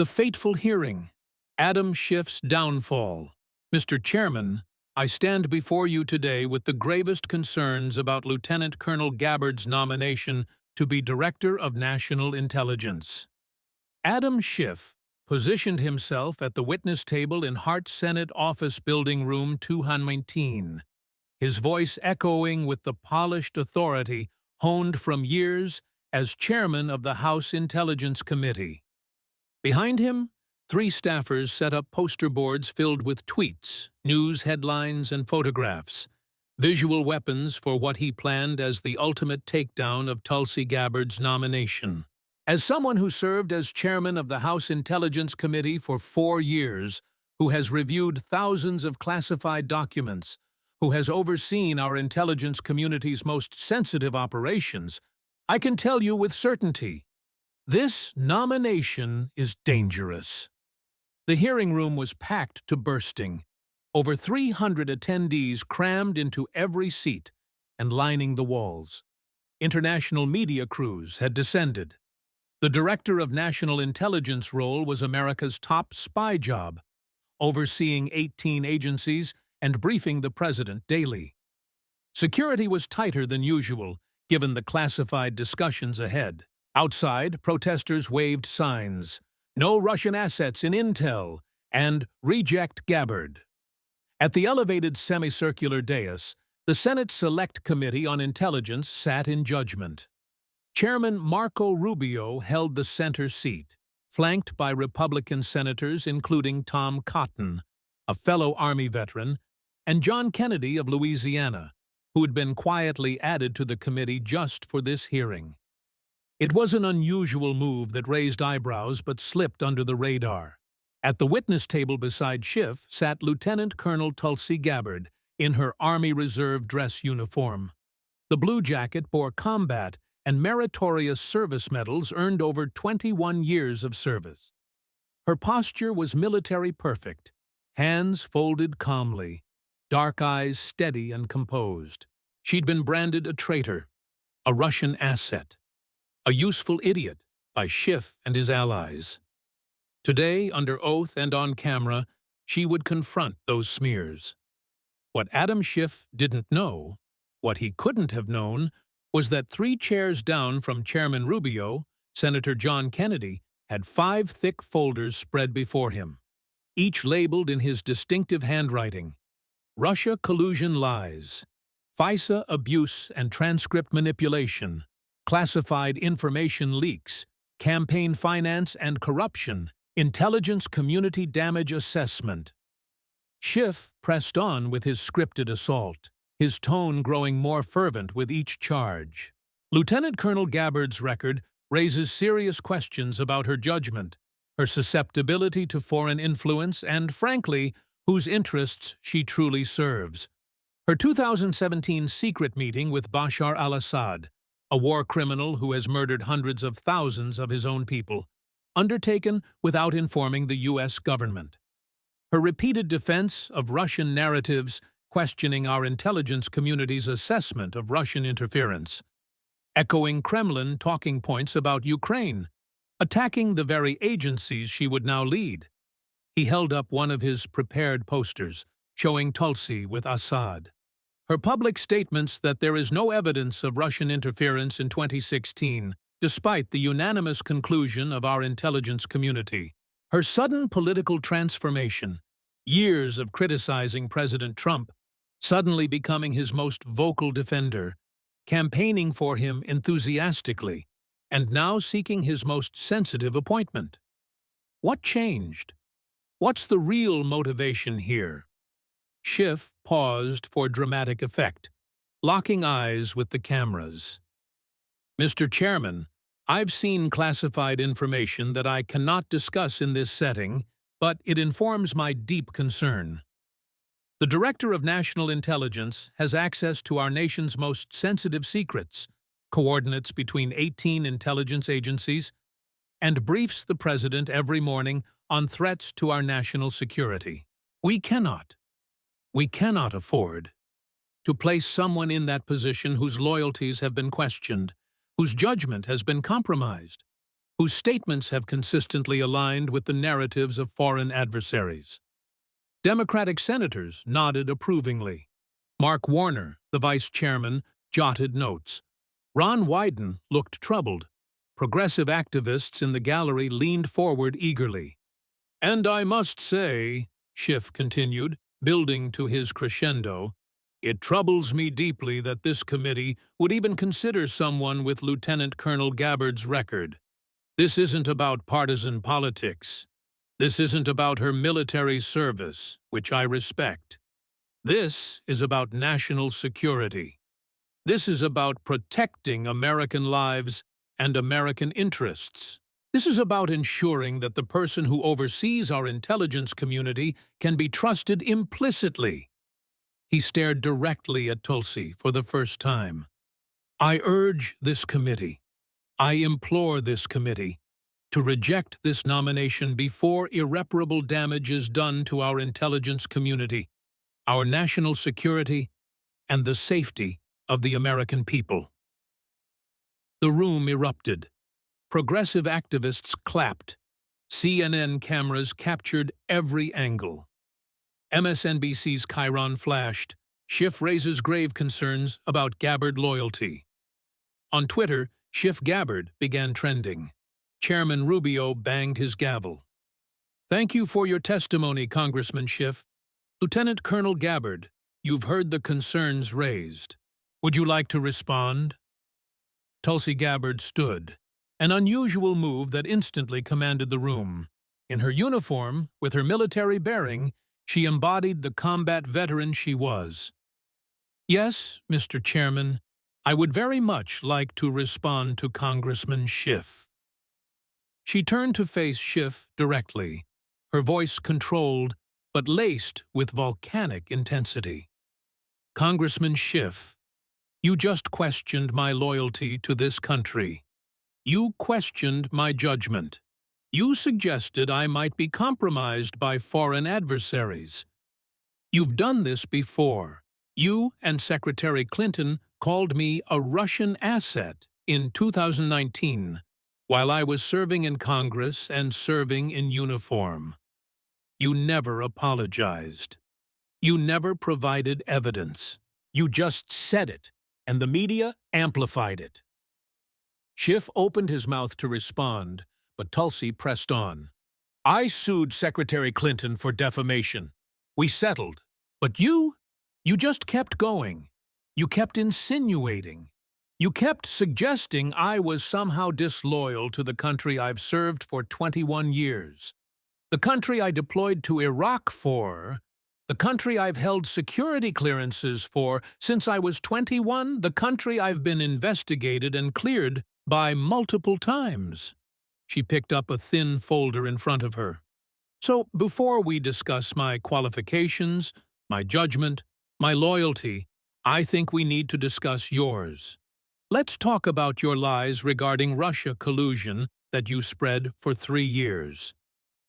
The fateful hearing. Adam Schiff's downfall. Mr. Chairman, I stand before you today with the gravest concerns about Lieutenant Colonel Gabbard's nomination to be Director of National Intelligence. Adam Schiff positioned himself at the witness table in Hart Senate Office Building Room 219, his voice echoing with the polished authority honed from years as chairman of the House Intelligence Committee. Behind him, 3 staffers set up poster boards filled with tweets, news headlines, and photographs, visual weapons for what he planned as the ultimate takedown of Tulsi Gabbard's nomination. As someone who served as chairman of the House Intelligence Committee for 4 years, who has reviewed thousands of classified documents, who has overseen our intelligence community's most sensitive operations, I can tell you with certainty, this nomination is dangerous. The hearing room was packed to bursting, over 300 attendees crammed into every seat and lining the walls. International media crews had descended. The Director of National Intelligence role was America's top spy job, overseeing 18 agencies and briefing the President daily. Security was tighter than usual, given the classified discussions ahead. Outside, protesters waved signs, "No Russian assets in Intel," and "Reject Gabbard." At the elevated semicircular dais, the Senate Select Committee on Intelligence sat in judgment. Chairman Marco Rubio held the center seat, flanked by Republican senators including Tom Cotton, a fellow Army veteran, and John Kennedy of Louisiana, who had been quietly added to the committee just for this hearing. It was an unusual move that raised eyebrows but slipped under the radar. At the witness table beside Schiff sat Lieutenant Colonel Tulsi Gabbard in her Army Reserve dress uniform. The blue jacket bore combat and meritorious service medals earned over 21 years of service. Her posture was military perfect, hands folded calmly, dark eyes steady and composed. She'd been branded a traitor, a Russian asset, a useful idiot by Schiff and his allies. Today, under oath and on camera, she would confront those smears. What Adam Schiff didn't know, what he couldn't have known, was that 3 chairs down from Chairman Rubio, Senator John Kennedy had 5 thick folders spread before him, each labeled in his distinctive handwriting: Russia collusion lies, FISA abuse and transcript manipulation, classified information leaks, campaign finance and corruption, intelligence community damage assessment. Schiff pressed on with his scripted assault, his tone growing more fervent with each charge. Lieutenant Colonel Gabbard's record raises serious questions about her judgment, her susceptibility to foreign influence, and, frankly, whose interests she truly serves. Her 2017 secret meeting with Bashar al-Assad, a war criminal who has murdered hundreds of thousands of his own people, undertaken without informing the U.S. government. Her repeated defense of Russian narratives questioning our intelligence community's assessment of Russian interference, echoing Kremlin talking points about Ukraine, attacking the very agencies she would now lead. He held up one of his prepared posters, showing Tulsi with Assad. Her public statements that there is no evidence of Russian interference in 2016, despite the unanimous conclusion of our intelligence community. Her sudden political transformation, years of criticizing President Trump, suddenly becoming his most vocal defender, campaigning for him enthusiastically, and now seeking his most sensitive appointment. What changed? What's the real motivation here? Schiff paused for dramatic effect, locking eyes with the cameras. Mr. Chairman, I've seen classified information that I cannot discuss in this setting, but it informs my deep concern. The Director of National Intelligence has access to our nation's most sensitive secrets, coordinates between 18 intelligence agencies, and briefs the President every morning on threats to our national security. We cannot afford to place someone in that position whose loyalties have been questioned, whose judgment has been compromised, whose statements have consistently aligned with the narratives of foreign adversaries. Democratic senators nodded approvingly. Mark Warner, the vice chairman, jotted notes. Ron Wyden looked troubled. Progressive activists in the gallery leaned forward eagerly. "And I must say," Schiff continued, building to his crescendo, "it troubles me deeply that this committee would even consider someone with Lieutenant Colonel Gabbard's record. This isn't about partisan politics. This isn't about her military service, which I respect. This is about national security. This is about protecting American lives and American interests. This is about ensuring that the person who oversees our intelligence community can be trusted implicitly." He stared directly at Tulsi for the first time. "I urge this committee, I implore this committee, to reject this nomination before irreparable damage is done to our intelligence community, our national security, and the safety of the American people." The room erupted. Progressive activists clapped. CNN cameras captured every angle. MSNBC's Chiron flashed. Schiff raises grave concerns about Gabbard loyalty. On Twitter, Schiff Gabbard began trending. Chairman Rubio banged his gavel. "Thank you for your testimony, Congressman Schiff. Lieutenant Colonel Gabbard, you've heard the concerns raised. Would you like to respond?" Tulsi Gabbard stood, an unusual move that instantly commanded the room. In her uniform, with her military bearing, she embodied the combat veteran she was. "Yes, Mr. Chairman, I would very much like to respond to Congressman Schiff." She turned to face Schiff directly, her voice controlled but laced with volcanic intensity. "Congressman Schiff, you just questioned my loyalty to this country. You questioned my judgment. You suggested I might be compromised by foreign adversaries. You've done this before. You and Secretary Clinton called me a Russian asset in 2019, while I was serving in Congress and serving in uniform. You never apologized. You never provided evidence. You just said it, and the media amplified it." Schiff opened his mouth to respond, but Tulsi pressed on. "I sued Secretary Clinton for defamation. We settled. But you just kept going. You kept insinuating. You kept suggesting I was somehow disloyal to the country I've served for 21 years. The country I deployed to Iraq for. The country I've held security clearances for since I was 21. The country I've been investigated and cleared by multiple times." She picked up a thin folder in front of her. "So before we discuss my qualifications, my judgment, my loyalty, I think we need to discuss yours. Let's talk about your lies regarding Russia collusion that you spread for 3 years.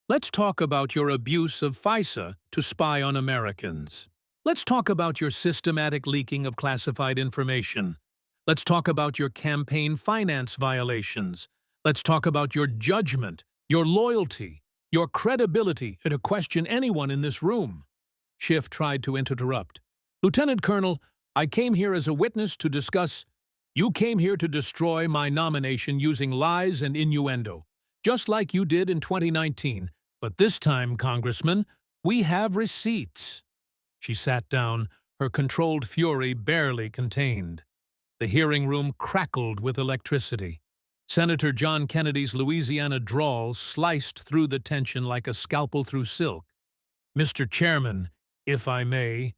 Let's talk about your abuse of FISA to spy on Americans. Let's talk about your systematic leaking of classified information. Let's talk about your campaign finance violations. Let's talk about your judgment, your loyalty, your credibility to question anyone in this room." Schiff tried to interrupt. "Lieutenant Colonel, I came here as a witness to discuss. You came here to destroy my nomination using lies and innuendo, just like you did in 2019. But this time, Congressman, we have receipts." She sat down, her controlled fury barely contained. The hearing room crackled with electricity. Senator John Kennedy's Louisiana drawl sliced through the tension like a scalpel through silk. "Mr. Chairman, if I may,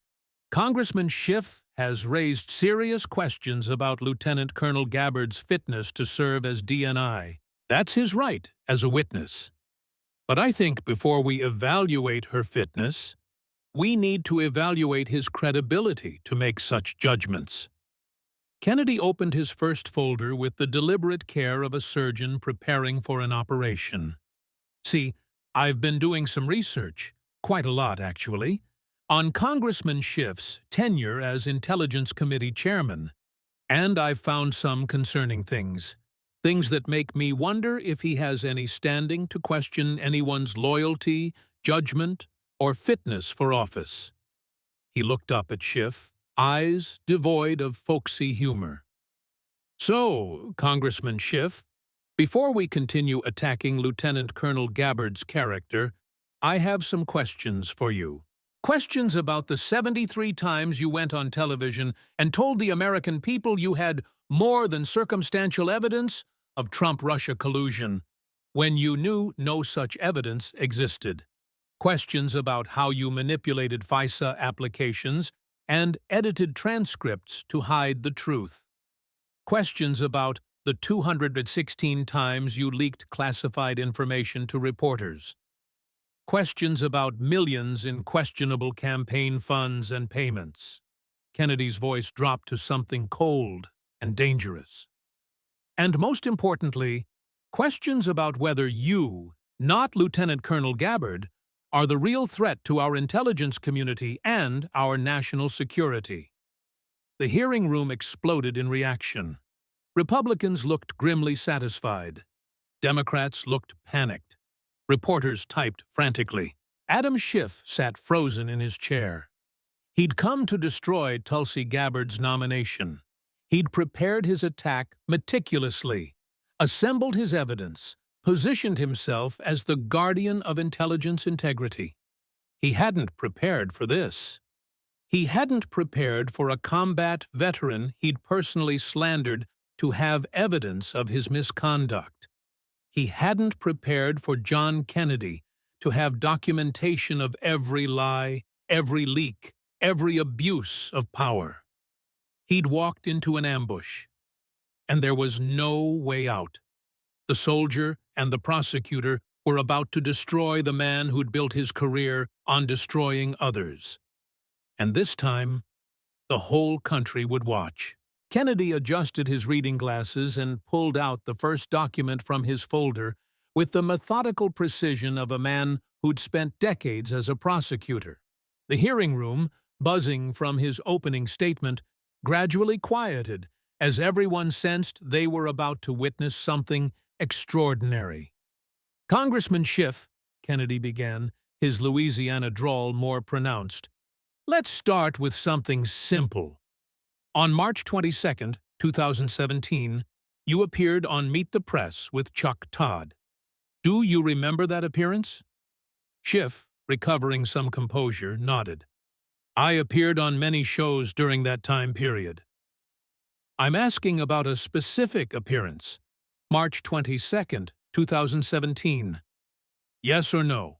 Congressman Schiff has raised serious questions about Lieutenant Colonel Gabbard's fitness to serve as DNI. That's his right as a witness. But I think before we evaluate her fitness, we need to evaluate his credibility to make such judgments." Kennedy opened his first folder with the deliberate care of a surgeon preparing for an operation. "See, I've been doing some research, quite a lot actually, on Congressman Schiff's tenure as Intelligence Committee Chairman, and I've found some concerning things. Things that make me wonder if he has any standing to question anyone's loyalty, judgment, or fitness for office. He looked up at Schiff, eyes devoid of folksy humor. So, Congressman Schiff, before we continue attacking Lieutenant Colonel Gabbard's character, I have some questions for you. Questions about the 73 times you went on television and told the American people you had more than circumstantial evidence of Trump-Russia collusion, when you knew no such evidence existed. Questions about how you manipulated FISA applications and edited transcripts to hide the truth. Questions about the 216 times you leaked classified information to reporters. Questions about millions in questionable campaign funds and payments. Kennedy's voice dropped to something cold and dangerous. And most importantly, questions about whether you, not Lieutenant Colonel Gabbard, are the real threat to our intelligence community and our national security. The hearing room exploded in reaction. Republicans looked grimly satisfied. Democrats looked panicked. Reporters typed frantically. Adam Schiff sat frozen in his chair. He'd come to destroy Tulsi Gabbard's nomination. He'd prepared his attack meticulously, assembled his evidence, positioned himself as the guardian of intelligence integrity. He hadn't prepared for this. He hadn't prepared for a combat veteran he'd personally slandered to have evidence of his misconduct. He hadn't prepared for John Kennedy to have documentation of every lie, every leak, every abuse of power. He'd walked into an ambush, and there was no way out. The soldier and the prosecutor were about to destroy the man who'd built his career on destroying others. And this time, the whole country would watch. Kennedy adjusted his reading glasses and pulled out the first document from his folder with the methodical precision of a man who'd spent decades as a prosecutor. The hearing room, buzzing from his opening statement, gradually quieted as everyone sensed they were about to witness something extraordinary. Congressman Schiff, Kennedy began, his Louisiana drawl more pronounced. Let's start with something simple. On March 22, 2017, you appeared on Meet the Press with Chuck Todd. Do you remember that appearance? Schiff, recovering some composure, nodded. I appeared on many shows during that time period. I'm asking about a specific appearance. March 22, 2017. Yes or no?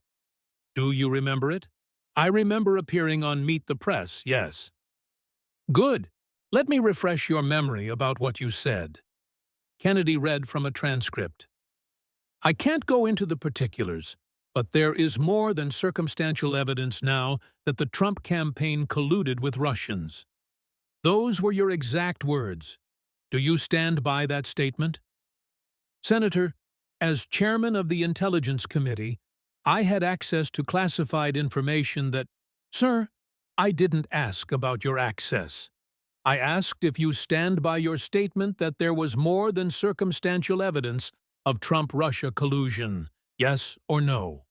Do you remember it? I remember appearing on Meet the Press, yes. Good. Let me refresh your memory about what you said. Kennedy read from a transcript. I can't go into the particulars, but there is more than circumstantial evidence now that the Trump campaign colluded with Russians. Those were your exact words. Do you stand by that statement? Senator, as chairman of the Intelligence Committee, I had access to classified information that— Sir, I didn't ask about your access. I asked if you stand by your statement that there was more than circumstantial evidence of Trump-Russia collusion, yes or no.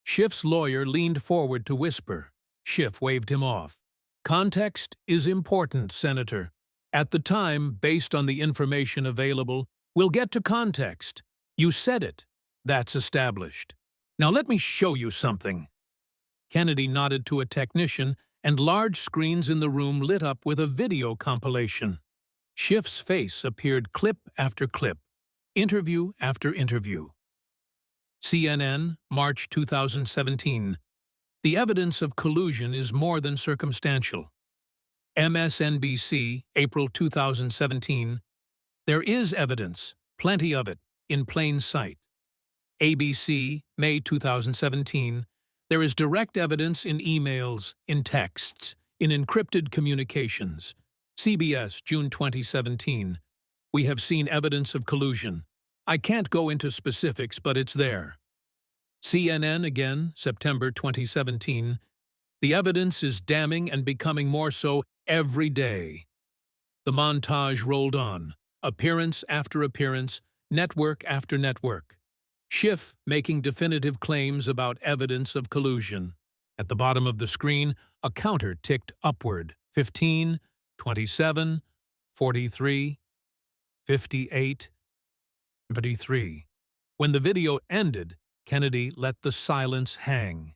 Schiff's lawyer leaned forward to whisper. Schiff waved him off. Context is important, Senator. At the time, based on the information available, we'll get to context. You said it. That's established. Now let me show you something. Kennedy nodded to a technician, and large screens in the room lit up with a video compilation. Schiff's face appeared clip after clip, interview after interview. CNN, March 2017. The evidence of collusion is more than circumstantial. MSNBC, April 2017. There is evidence, plenty of it, in plain sight. ABC, May 2017. There is direct evidence in emails, in texts, in encrypted communications. CBS, June 2017. We have seen evidence of collusion. I can't go into specifics, but it's there. CNN again, September 2017. The evidence is damning and becoming more so every day. The montage rolled on, appearance after appearance, network after network. Schiff making definitive claims about evidence of collusion. At the bottom of the screen, a counter ticked upward. 15, 27, 43, 58, 73. When the video ended, Kennedy let the silence hang.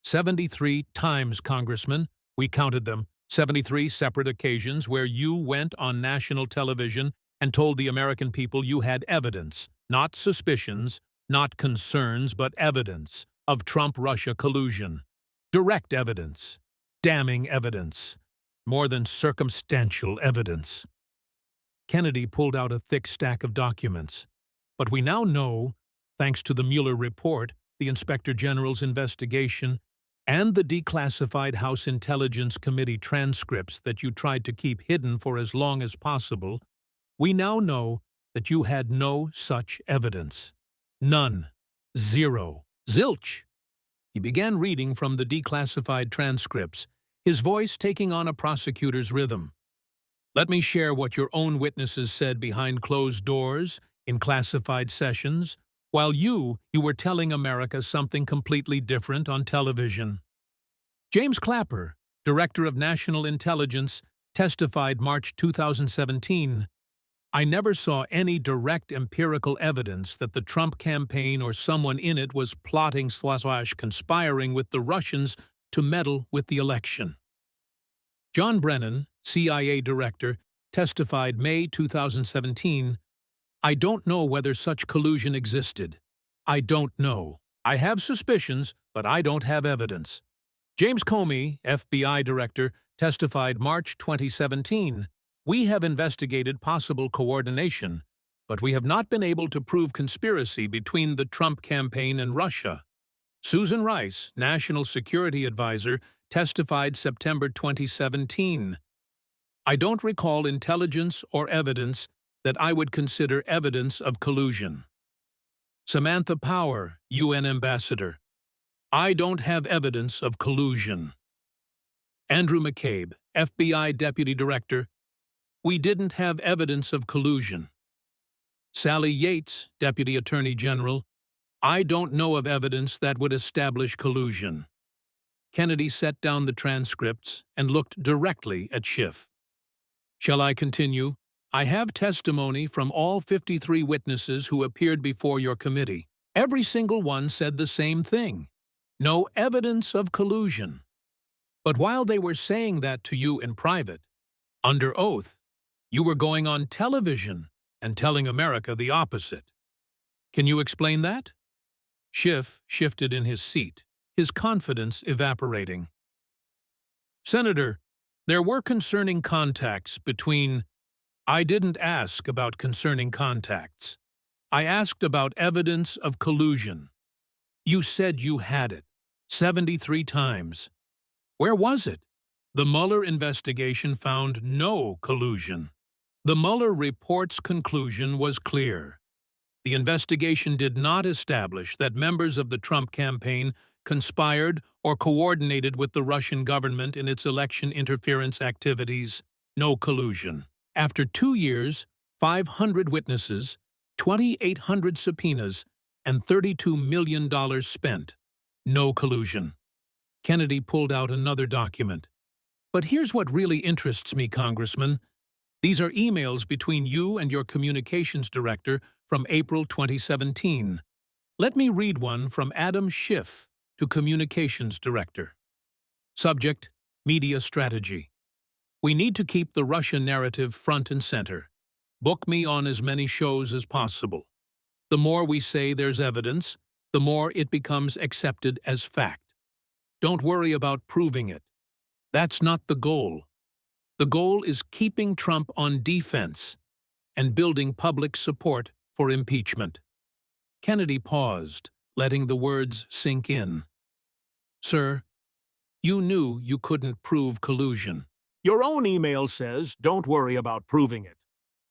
73 times, Congressman. We counted them. 73 separate occasions where you went on national television and told the American people you had evidence, not suspicions, not concerns, but evidence of Trump-Russia collusion. Direct evidence. Damning evidence. More than circumstantial evidence. Kennedy pulled out a thick stack of documents. But we now know, thanks to the Mueller report, the Inspector General's investigation, and the declassified House Intelligence Committee transcripts that you tried to keep hidden for as long as possible, we now know that you had no such evidence. None. Zero. Zilch. He began reading from the declassified transcripts, his voice taking on a prosecutor's rhythm. Let me share what your own witnesses said behind closed doors, in classified sessions, while you were telling America something completely different on television. James Clapper, Director of National Intelligence, testified March 2017, I never saw any direct empirical evidence that the Trump campaign or someone in it was plotting / conspiring with the Russians to meddle with the election. John Brennan, CIA Director, testified May 2017, I don't know whether such collusion existed. I don't know. I have suspicions, but I don't have evidence. James Comey, FBI Director, testified March 2017, we have investigated possible coordination, but we have not been able to prove conspiracy between the Trump campaign and Russia. Susan Rice, National Security Advisor, testified September 2017. I don't recall intelligence or evidence that I would consider evidence of collusion. Samantha Power, UN Ambassador. I don't have evidence of collusion. Andrew McCabe, FBI Deputy Director. We didn't have evidence of collusion. Sally Yates, Deputy Attorney General. I don't know of evidence that would establish collusion. Kennedy set down the transcripts and looked directly at Schiff. Shall I continue? I have testimony from all 53 witnesses who appeared before your committee. Every single one said the same thing. No evidence of collusion. But while they were saying that to you in private, under oath, you were going on television and telling America the opposite. Can you explain that? Schiff shifted in his seat, his confidence evaporating. Senator, there were concerning contacts between... I didn't ask about concerning contacts. I asked about evidence of collusion. You said you had it, 73 times. Where was it? The Mueller investigation found no collusion. The Mueller report's conclusion was clear. The investigation did not establish that members of the Trump campaign conspired or coordinated with the Russian government in its election interference activities. No collusion. After 2 years, 500 witnesses, 2,800 subpoenas, and $32 million spent. No collusion. Kennedy pulled out another document. But here's what really interests me, Congressman. These are emails between you and your communications director from April 2017. Let me read one from Adam Schiff to communications director. Subject, media strategy. We need to keep the Russia narrative front and center. Book me on as many shows as possible. The more we say there's evidence, the more it becomes accepted as fact. Don't worry about proving it. That's not the goal. The goal is keeping Trump on defense and building public support for impeachment. Kennedy paused, letting the words sink in. Sir, you knew you couldn't prove collusion. Your own email says, don't worry about proving it.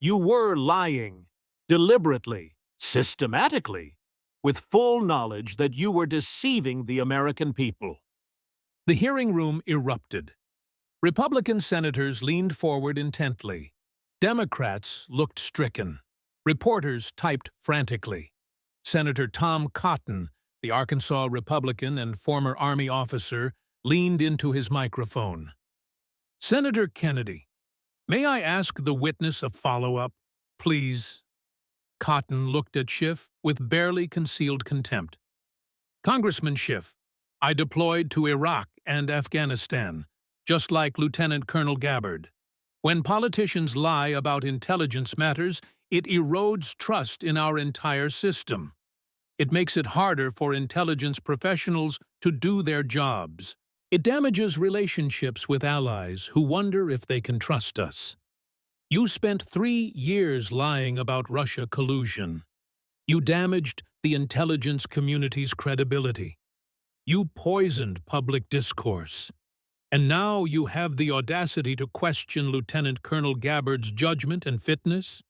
You were lying, deliberately, systematically, with full knowledge that you were deceiving the American people. The hearing room erupted. Republican senators leaned forward intently. Democrats looked stricken. Reporters typed frantically. Senator Tom Cotton, the Arkansas Republican and former Army officer, leaned into his microphone. "Senator Kennedy, may I ask the witness a follow-up, please?" Cotton looked at Schiff with barely concealed contempt. "Congressman Schiff, I deployed to Iraq and Afghanistan, just like Lieutenant Colonel Gabbard. When politicians lie about intelligence matters, it erodes trust in our entire system. It makes it harder for intelligence professionals to do their jobs. It damages relationships with allies who wonder if they can trust us. You spent 3 years lying about Russia collusion. You damaged the intelligence community's credibility. You poisoned public discourse. And now you have the audacity to question Lieutenant Colonel Gabbard's judgment and fitness?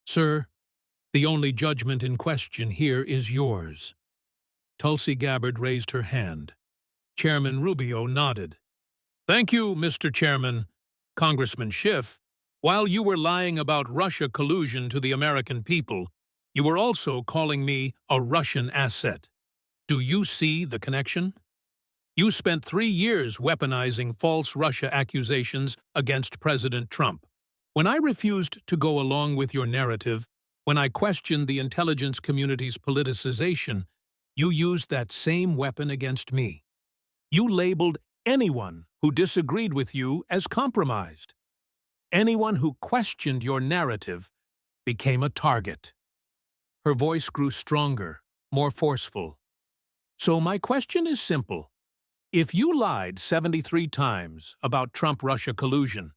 Sir, the only judgment in question here is yours." Tulsi Gabbard raised her hand. Chairman Rubio nodded. "Thank you, Mr. Chairman. Congressman Schiff, while you were lying about Russia collusion to the American people, you were also calling me a Russian asset. Do you see the connection? You spent 3 years weaponizing false Russia accusations against President Trump. When I refused to go along with your narrative, when I questioned the intelligence community's politicization, you used that same weapon against me. You labeled anyone who disagreed with you as compromised. Anyone who questioned your narrative became a target." Her voice grew stronger, more forceful. "So my question is simple. If you lied 73 times about Trump-Russia collusion,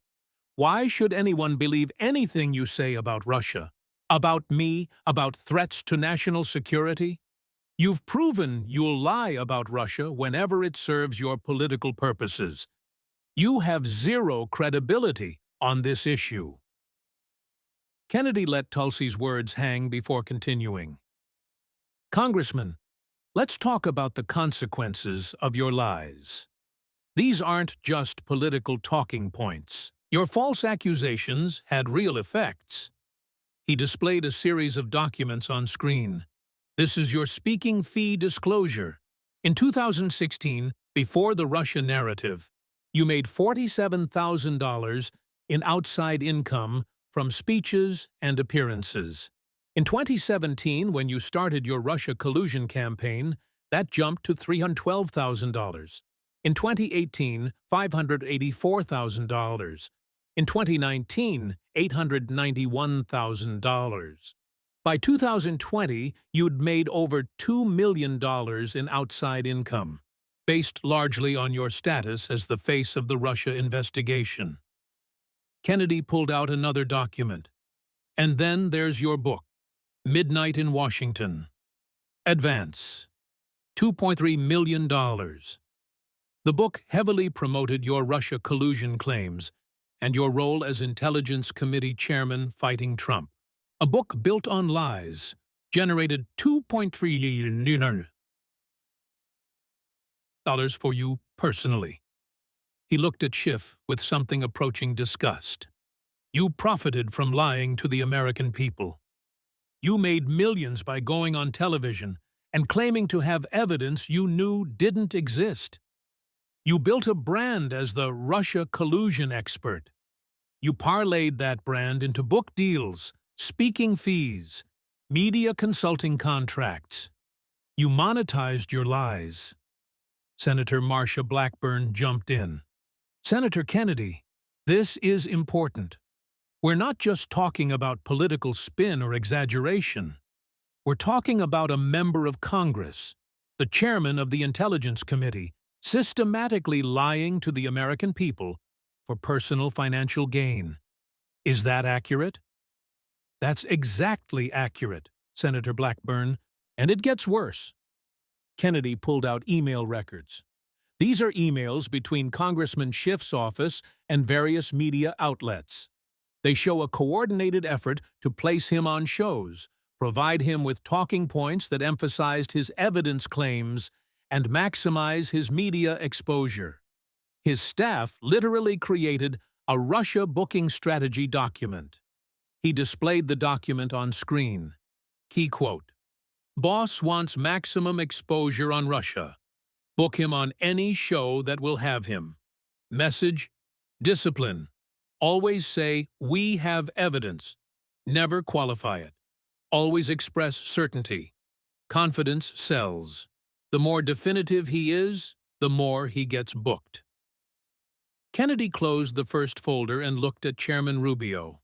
why should anyone believe anything you say about Russia, about me, about threats to national security? You've proven you'll lie about Russia whenever it serves your political purposes. You have zero credibility on this issue." Kennedy let Tulsi's words hang before continuing. "Congressman, let's talk about the consequences of your lies. These aren't just political talking points. Your false accusations had real effects." He displayed a series of documents on screen. "This is your speaking fee disclosure. In 2016, before the Russia narrative, you made $47,000 in outside income from speeches and appearances. In 2017, when you started your Russia collusion campaign, that jumped to $312,000. In 2018, $584,000. In 2019, $891,000. By 2020, you'd made over $2 million in outside income, based largely on your status as the face of the Russia investigation." Kennedy pulled out another document. "And then there's your book, Midnight in Washington. Advance, $2.3 million. The book heavily promoted your Russia collusion claims and your role as Intelligence Committee Chairman fighting Trump. A book built on lies generated $2.3 million for you personally." He looked at Schiff with something approaching disgust. "You profited from lying to the American people. You made millions by going on television and claiming to have evidence you knew didn't exist. You built a brand as the Russia collusion expert. You parlayed that brand into book deals, speaking fees, media consulting contracts. You monetized your lies." Senator Marsha Blackburn jumped in. "Senator Kennedy, this is important. We're not just talking about political spin or exaggeration. We're talking about a member of Congress, the chairman of the Intelligence Committee, systematically lying to the American people for personal financial gain. Is that accurate?" "That's exactly accurate, Senator Blackburn, and it gets worse." Kennedy pulled out email records. These are emails between Congressman Schiff's office and various media outlets. They show a coordinated effort to place him on shows, provide him with talking points that emphasized his evidence claims, and maximize his media exposure. His staff literally created a Russia booking strategy document. he displayed the document on screen. Key quote: "Boss wants maximum exposure on Russia. Book him on any show that will have him. Message: discipline. Always say, 'We have evidence.' Never qualify it. Always express certainty. Confidence sells. The more definitive he is, the more he gets booked." Kennedy closed the first folder and looked at Chairman Rubio.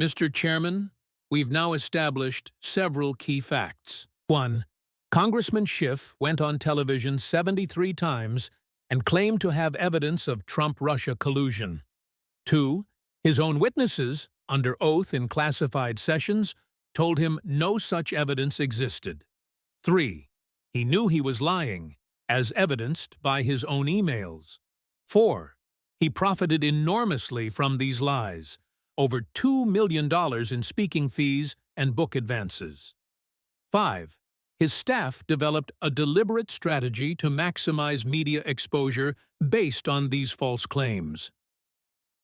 "Mr. Chairman, we've now established several key facts. 1. Congressman Schiff went on television 73 times and claimed to have evidence of Trump-Russia collusion. 2. His own witnesses, under oath in classified sessions, told him no such evidence existed. 3. He knew he was lying, as evidenced by his own emails. 4. He profited enormously from these lies, over $2 million in speaking fees and book advances. 5. His staff developed a deliberate strategy to maximize media exposure based on these false claims.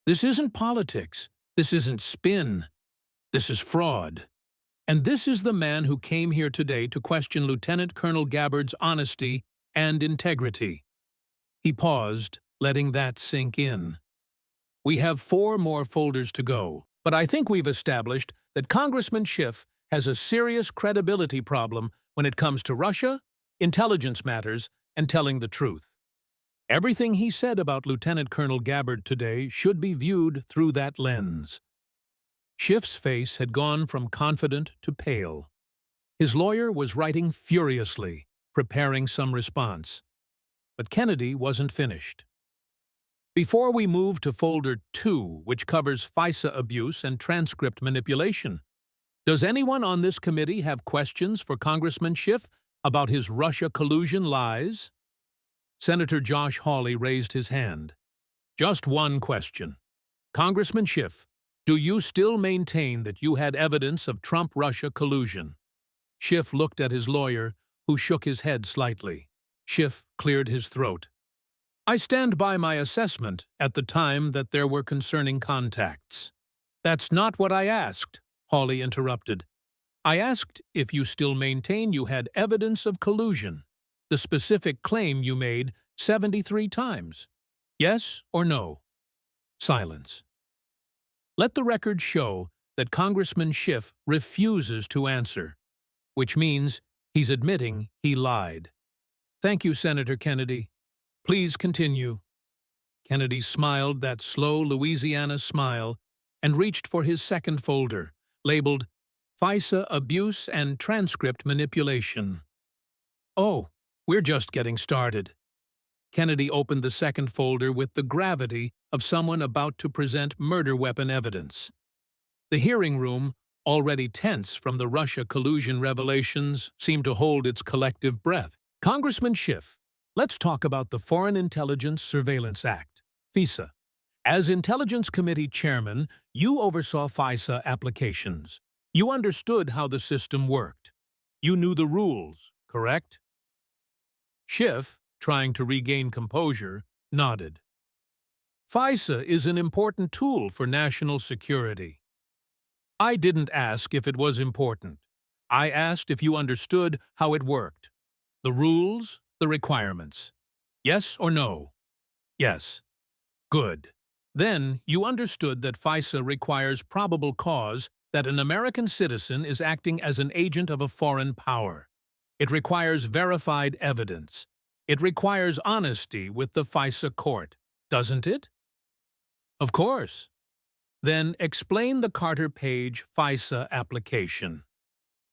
This isn't politics. This isn't spin. This is fraud. And this is the man who came here today to question Lieutenant Colonel Gabbard's honesty and integrity." He paused, letting that sink in. "We have 4 more folders to go, but I think we've established that Congressman Schiff has a serious credibility problem when it comes to Russia, intelligence matters, and telling the truth. Everything he said about Lieutenant Colonel Gabbard today should be viewed through that lens." Schiff's face had gone from confident to pale. His lawyer was writing furiously, preparing some response. But Kennedy wasn't finished. "Before we move to folder 2, which covers FISA abuse and transcript manipulation, does anyone on this committee have questions for Congressman Schiff about his Russia collusion lies?" Senator Josh Hawley raised his hand. "Just one question. Congressman Schiff, do you still maintain that you had evidence of Trump-Russia collusion?" Schiff looked at his lawyer, who shook his head slightly. Schiff cleared his throat. "I stand by my assessment at the time that there were concerning contacts." "That's not what I asked," Hawley interrupted. "I asked if you still maintain you had evidence of collusion, the specific claim you made 73 times. Yes or no?" Silence. Let the record show that Congressman Schiff refuses to answer, which means he's admitting he lied. "Thank you, Senator Kennedy. Please continue." Kennedy smiled that slow Louisiana smile and reached for his second folder, labeled FISA Abuse and Transcript Manipulation. "Oh, we're just getting started." Kennedy opened the second folder with the gravity of someone about to present murder weapon evidence. The hearing room, already tense from the Russia collusion revelations, seemed to hold its collective breath. "Congressman Schiff, let's talk about the Foreign Intelligence Surveillance Act, FISA. As Intelligence Committee Chairman, you oversaw FISA applications. You understood how the system worked. You knew the rules, correct?" Schiff, trying to regain composure, nodded. "FISA is an important tool for national security." "I didn't ask if it was important. I asked if you understood how it worked. The rules, the requirements. Yes or no?" "Yes." "Good. Then you understood that FISA requires probable cause that an American citizen is acting as an agent of a foreign power. It requires verified evidence. It requires honesty with the FISA court, doesn't it?" "Of course." "Then explain the Carter Page FISA application."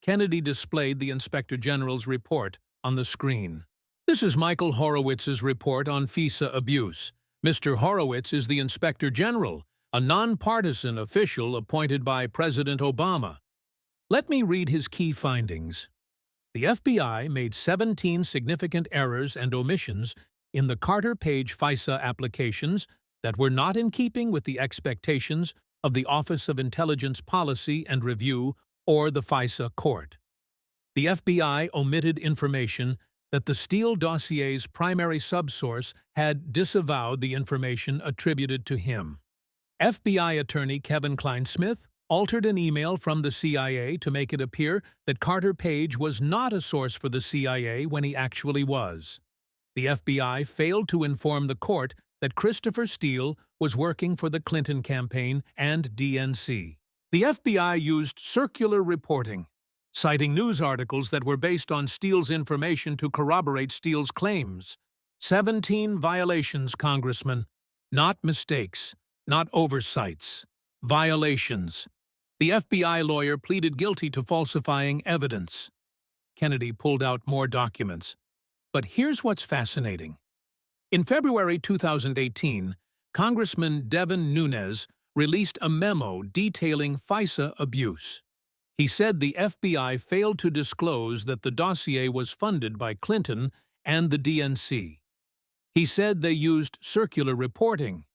Kennedy displayed the Inspector General's report on the screen. "This is Michael Horowitz's report on FISA abuse. Mr. Horowitz is the Inspector General, a nonpartisan official appointed by President Obama. Let me read his key findings. The FBI made 17 significant errors and omissions in the Carter Page FISA applications that were not in keeping with the expectations of the Office of Intelligence Policy and Review or the FISA court. The FBI omitted information that the Steele dossier's primary subsource had disavowed the information attributed to him. FBI attorney Kevin Kleinsmith altered an email from the CIA to make it appear that Carter Page was not a source for the CIA when he actually was. The FBI failed to inform the court that Christopher Steele was working for the Clinton campaign and DNC. The FBI used circular reporting, citing news articles that were based on Steele's information to corroborate Steele's claims. 17 violations, Congressman. Not mistakes, not oversights. Violations. The FBI lawyer pleaded guilty to falsifying evidence. Kennedy pulled out more documents. But here's what's fascinating. In February 2018, Congressman Devin Nunes released a memo detailing FISA abuse. He said the FBI failed to disclose that the dossier was funded by Clinton and the DNC. He said they used circular reporting.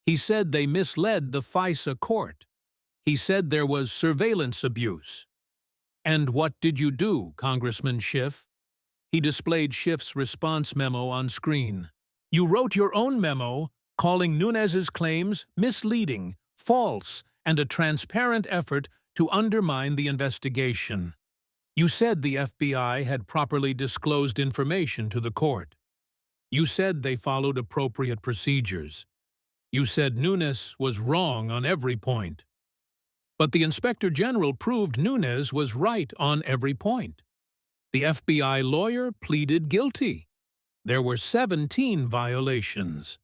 He said they misled the FISA court. He said there was surveillance abuse. And what did you do, Congressman Schiff? He displayed Schiff's response memo on screen. You wrote your own memo, calling Nunes's claims misleading, false, and a transparent effort to undermine the investigation. You said the FBI had properly disclosed information to the court. You said they followed appropriate procedures. You said Nunes was wrong on every point. But the Inspector General proved Nunes was right on every point. The FBI lawyer pleaded guilty. There were 17 violations.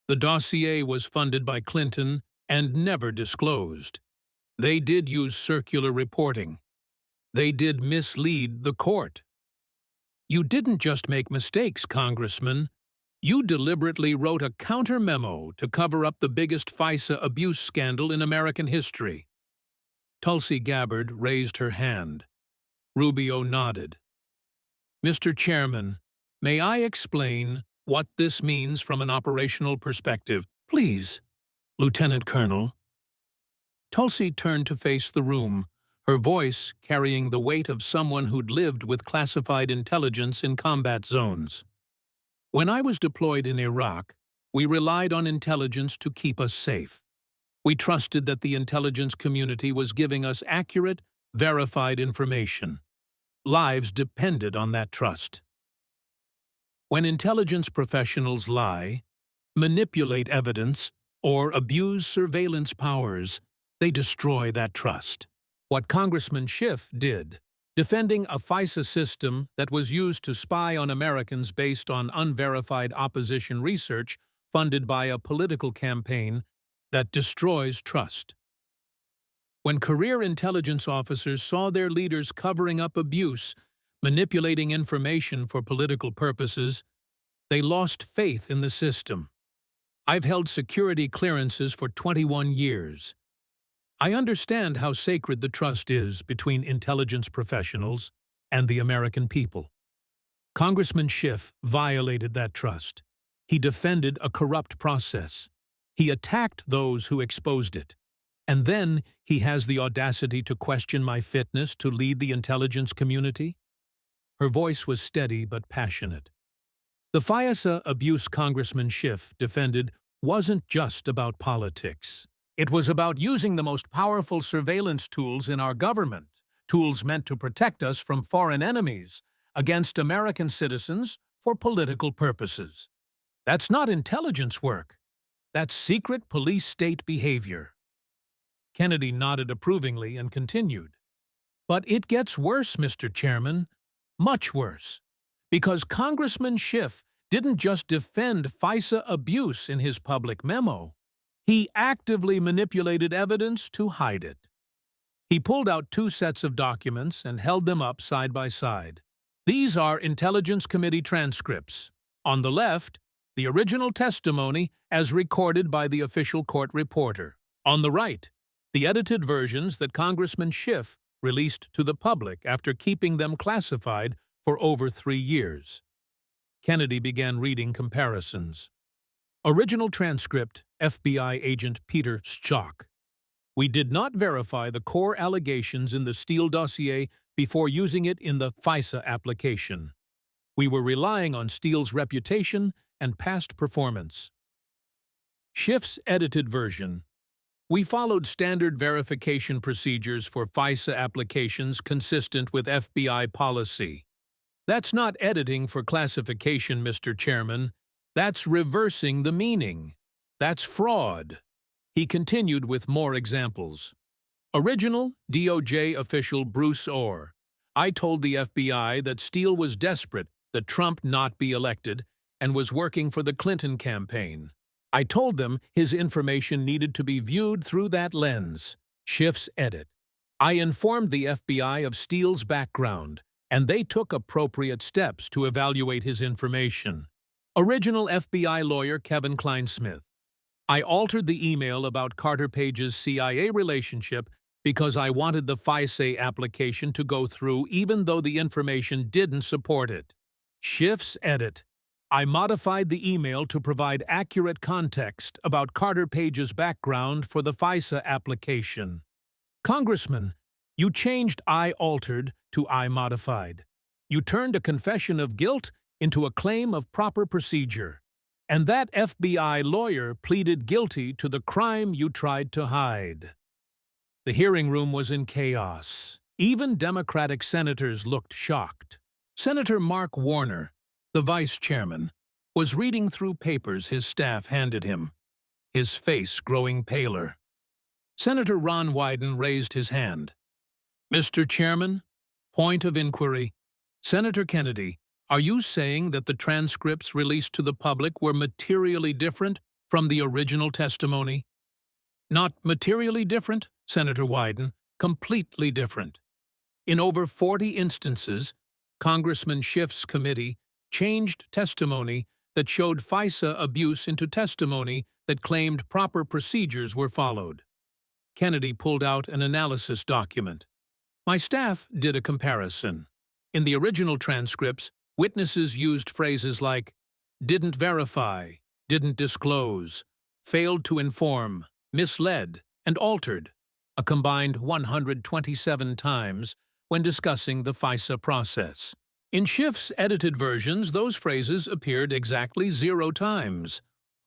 The dossier was funded by Clinton and never disclosed. They did use circular reporting. They did mislead the court. You didn't just make mistakes, Congressman. You deliberately wrote a counter-memo to cover up the biggest FISA abuse scandal in American history. Tulsi Gabbard raised her hand. Rubio nodded. Mr. Chairman, may I explain what this means from an operational perspective? Please, Lieutenant Colonel. Tulsi turned to face the room, her voice carrying the weight of someone who'd lived with classified intelligence in combat zones. When I was deployed in Iraq, we relied on intelligence to keep us safe. We trusted that the intelligence community was giving us accurate, verified information. Lives depended on that trust. When intelligence professionals lie, manipulate evidence, or abuse surveillance powers, they destroy that trust. What Congressman Schiff did, defending a FISA system that was used to spy on Americans based on unverified opposition research funded by a political campaign that destroys trust. When career intelligence officers saw their leaders covering up abuse, manipulating information for political purposes, they lost faith in the system. I've held security clearances for 21 years. I understand how sacred the trust is between intelligence professionals and the American people. Congressman Schiff violated that trust. He defended a corrupt process. He attacked those who exposed it. And then he has the audacity to question my fitness to lead the intelligence community? Her voice was steady but passionate. The FISA abuse Congressman Schiff defended wasn't just about politics. It was about using the most powerful surveillance tools in our government, tools meant to protect us from foreign enemies, against American citizens for political purposes. That's not intelligence work. That's secret police state behavior. Kennedy nodded approvingly and continued. But it gets worse, Mr. Chairman, much worse, because Congressman Schiff didn't just defend FISA abuse in his public memo. He actively manipulated evidence to hide it. He pulled out 2 sets of documents and held them up side by side. These are Intelligence Committee transcripts. On the left, the original testimony as recorded by the official court reporter. On the right, the edited versions that Congressman Schiff released to the public after keeping them classified for over 3 years. Kennedy began reading comparisons. Original transcript, FBI agent Peter Strzok. We did not verify the core allegations in the Steele dossier before using it in the FISA application. We were relying on Steele's reputation and past performance. Schiff's edited version. We followed standard verification procedures for FISA applications consistent with FBI policy. That's not editing for classification, Mr. Chairman. That's reversing the meaning. That's fraud. He continued with more examples. Original DOJ official Bruce Orr. I told the FBI that Steele was desperate that Trump not be elected and was working for the Clinton campaign. I told them his information needed to be viewed through that lens. Schiff's edit. I informed the FBI of Steele's background, and they took appropriate steps to evaluate his information. Original FBI lawyer Kevin Kleinsmith. I altered the email about Carter Page's CIA relationship because I wanted the FISA application to go through even though the information didn't support it. Schiff's edit. I modified the email to provide accurate context about Carter Page's background for the FISA application. Congressman, you changed I altered to I modified. You turned a confession of guilt into a claim of proper procedure. And that FBI lawyer pleaded guilty to the crime you tried to hide. The hearing room was in chaos. Even Democratic senators looked shocked. Senator Mark Warner, the vice chairman, was reading through papers his staff handed him, his face growing paler. Senator Ron Wyden raised his hand. Mr. Chairman, point of inquiry. Senator Kennedy, are you saying that the transcripts released to the public were materially different from the original testimony? Not materially different, Senator Wyden, completely different. In over 40 instances, Congressman Schiff's committee changed testimony that showed FISA abuse into testimony that claimed proper procedures were followed. Kennedy pulled out an analysis document. My staff did a comparison. In the original transcripts, witnesses used phrases like didn't verify, didn't disclose, failed to inform, misled, and altered, a combined 127 times when discussing the FISA process. In Schiff's edited versions, those phrases appeared exactly 0 times,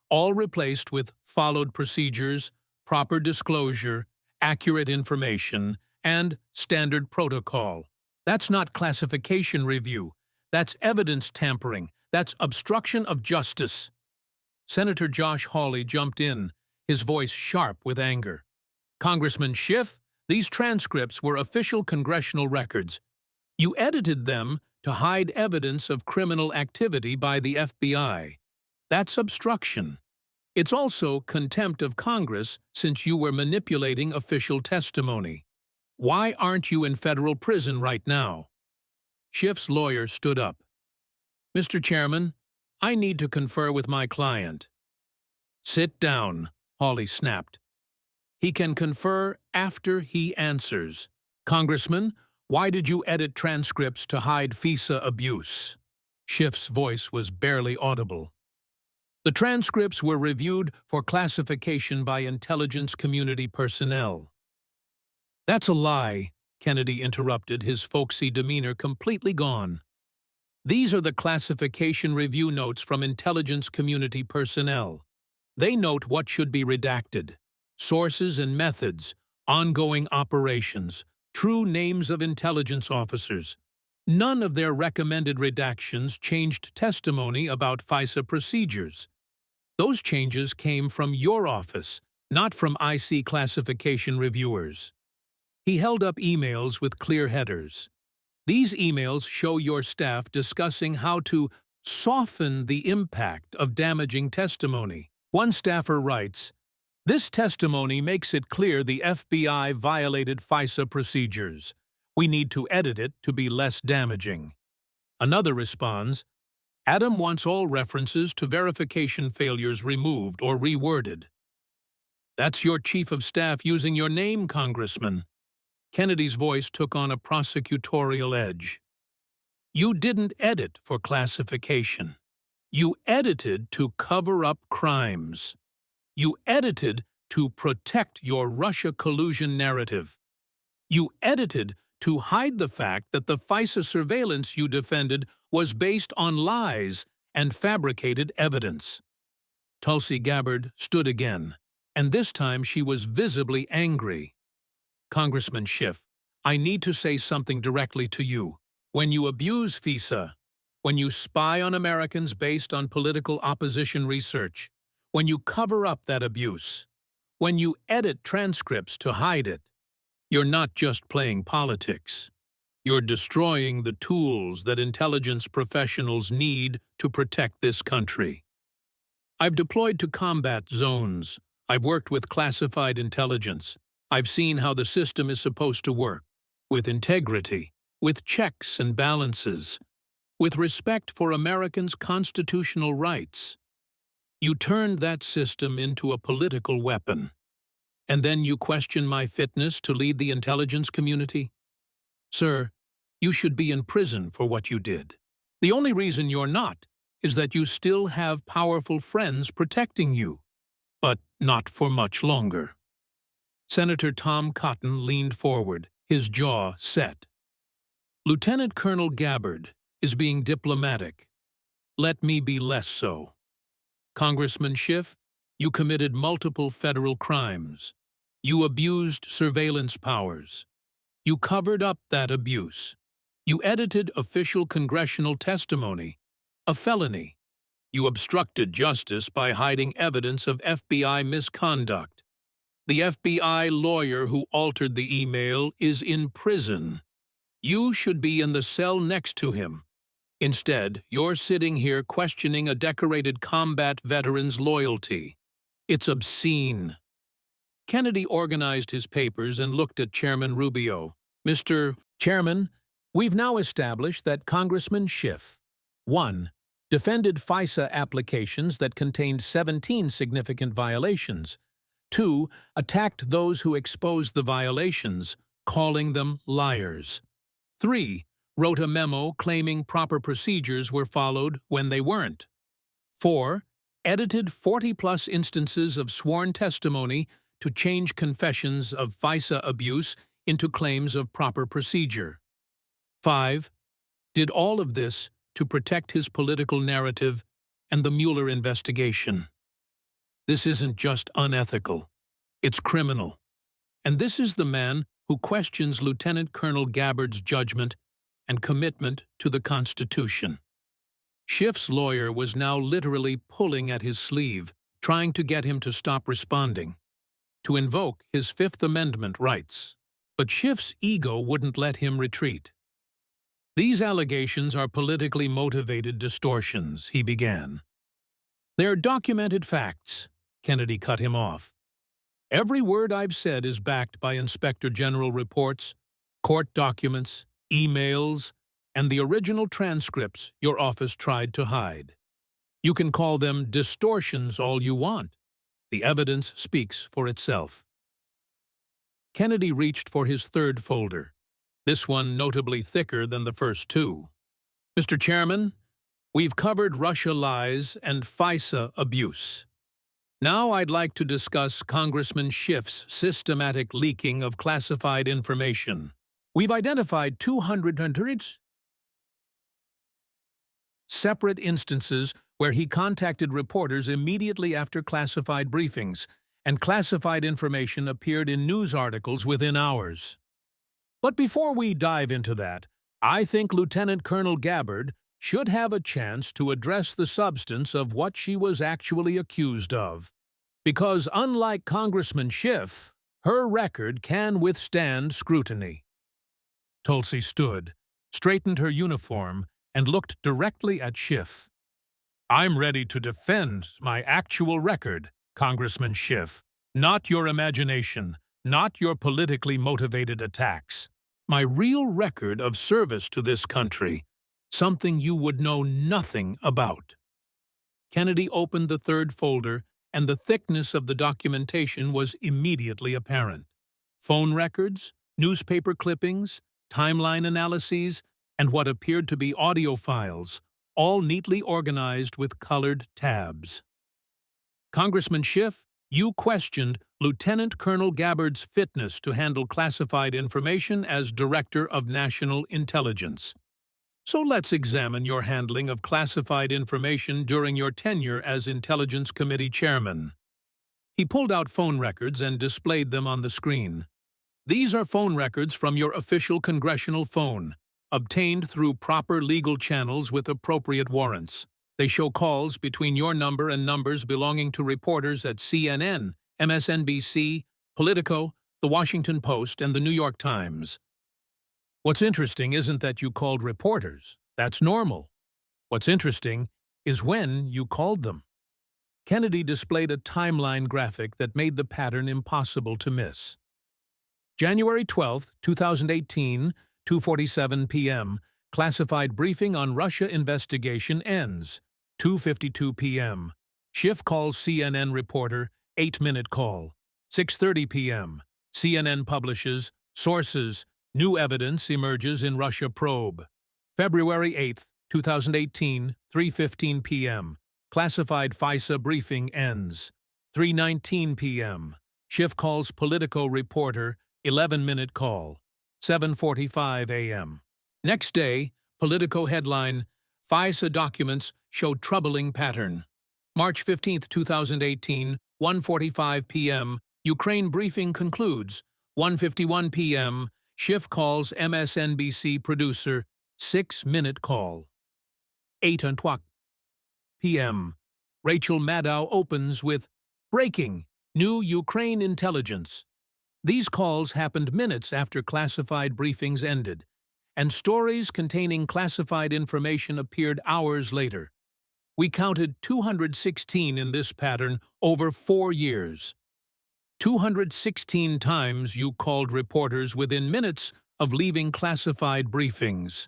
all replaced with followed procedures, proper disclosure, accurate information, and standard protocol. That's not classification review. That's evidence tampering. That's obstruction of justice. Senator Josh Hawley jumped in, his voice sharp with anger. Congressman Schiff, these transcripts were official congressional records. You edited them to hide evidence of criminal activity by the FBI. That's obstruction. It's also contempt of Congress since you were manipulating official testimony. Why aren't you in federal prison right now? Schiff's lawyer stood up. Mr. Chairman, I need to confer with my client. Sit down, Hawley snapped. He can confer after he answers. Congressman, why did you edit transcripts to hide FISA abuse? Schiff's voice was barely audible. The transcripts were reviewed for classification by intelligence community personnel. That's a lie, Kennedy interrupted, his folksy demeanor completely gone. These are the classification review notes from intelligence community personnel. They note what should be redacted, sources and methods, ongoing operations, true names of intelligence officers. None of their recommended redactions changed testimony about FISA procedures. Those changes came from your office, not from IC classification reviewers. He held up emails with clear headers. These emails show your staff discussing how to soften the impact of damaging testimony. One staffer writes, "This testimony makes it clear the FBI violated FISA procedures. We need to edit it to be less damaging." Another responds, "Adam wants all references to verification failures removed or reworded." That's your chief of staff using your name, Congressman. Kennedy's voice took on a prosecutorial edge. You didn't edit for classification. You edited to cover up crimes. You edited to protect your Russia collusion narrative. You edited to hide the fact that the FISA surveillance you defended was based on lies and fabricated evidence. Tulsi Gabbard stood again, and this time she was visibly angry. "Congressman Schiff, I need to say something directly to you. When you abuse FISA, when you spy on Americans based on political opposition research, when you cover up that abuse, when you edit transcripts to hide it, you're not just playing politics. You're destroying the tools that intelligence professionals need to protect this country. I've deployed to combat zones. I've worked with classified intelligence. I've seen how the system is supposed to work, with integrity, with checks and balances, with respect for Americans' constitutional rights. You turned that system into a political weapon. And then you question my fitness to lead the intelligence community? Sir, you should be in prison for what you did. The only reason you're not is that you still have powerful friends protecting you, but not for much longer." Senator Tom Cotton leaned forward, his jaw set. "Lieutenant Colonel Gabbard is being diplomatic. Let me be less so. Congressman Schiff, you committed multiple federal crimes. You abused surveillance powers. You covered up that abuse. You edited official congressional testimony, a felony. You obstructed justice by hiding evidence of FBI misconduct. The FBI lawyer who altered the email is in prison. You should be in the cell next to him. Instead, you're sitting here questioning a decorated combat veteran's loyalty. It's obscene." Kennedy organized his papers and looked at Chairman Rubio. "Mr. Chairman, we've now established that Congressman Schiff, 1. Defended FISA applications that contained 17 significant violations. 2. Attacked those who exposed the violations, calling them liars. 3. Wrote a memo claiming proper procedures were followed when they weren't. 4. Edited 40-plus instances of sworn testimony to change confessions of FISA abuse into claims of proper procedure. 5. Did all of this to protect his political narrative and the Mueller investigation. This isn't just unethical, it's criminal. And this is the man who questions Lieutenant Colonel Gabbard's judgment and commitment to the Constitution." Schiff's lawyer was now literally pulling at his sleeve, trying to get him to stop responding, to invoke his Fifth Amendment rights. But Schiff's ego wouldn't let him retreat. "These allegations are politically motivated distortions," he began. "They're documented facts," Kennedy cut him off. "Every word I've said is backed by Inspector General reports, court documents, emails, and the original transcripts your office tried to hide. You can call them distortions all you want. The evidence speaks for itself." Kennedy reached for his third folder, this one notably thicker than the first two. "Mr. Chairman, we've covered Russia lies and FISA abuse. Now I'd like to discuss Congressman Schiff's systematic leaking of classified information. We've identified 200 separate instances where he contacted reporters immediately after classified briefings, and classified information appeared in news articles within hours. But before we dive into that, I think Lieutenant Colonel Gabbard should have a chance to address the substance of what she was actually accused of. Because unlike Congressman Schiff, her record can withstand scrutiny." Tulsi stood, straightened her uniform, and looked directly at Schiff. "I'm ready to defend my actual record, Congressman Schiff, not your imagination, not your politically motivated attacks. My real record of service to this country, something you would know nothing about." Kennedy opened the third folder, and the thickness of the documentation was immediately apparent. Phone records, newspaper clippings, timeline analyses, and what appeared to be audio files, all neatly organized with colored tabs. "Congressman Schiff, you questioned Lieutenant Colonel Gabbard's fitness to handle classified information as Director of National Intelligence. So let's examine your handling of classified information during your tenure as Intelligence Committee Chairman." He pulled out phone records and displayed them on the screen. These are phone records from your official congressional phone, obtained through proper legal channels with appropriate warrants. They show calls between your number and numbers belonging to reporters at CNN, MSNBC, Politico, The Washington Post, and The New York Times. What's interesting isn't that you called reporters. That's normal. What's interesting is when you called them. Kennedy displayed a timeline graphic that made the pattern impossible to miss. January 12, 2018, 2:47 p.m., classified briefing on Russia investigation ends. 2:52 p.m. Schiff calls CNN reporter, 8-minute call. 6:30 p.m. CNN publishes, sources, new evidence emerges in Russia probe. February 8, 2018, 3:15 p.m. Classified FISA briefing ends. 3:19 p.m. Schiff calls Politico reporter, 11-minute call. 7:45 a.m. Next day, Politico headline, FISA documents show troubling pattern. March 15, 2018, 1:45 p.m. Ukraine briefing concludes. 1:51 p.m. Schiff calls MSNBC producer, 6-minute call. 8:00 p.m. Rachel Maddow opens with, breaking, new Ukraine intelligence. These calls happened minutes after classified briefings ended, and stories containing classified information appeared hours later. We counted 216 in this pattern over 4 years. 216 times you called reporters within minutes of leaving classified briefings.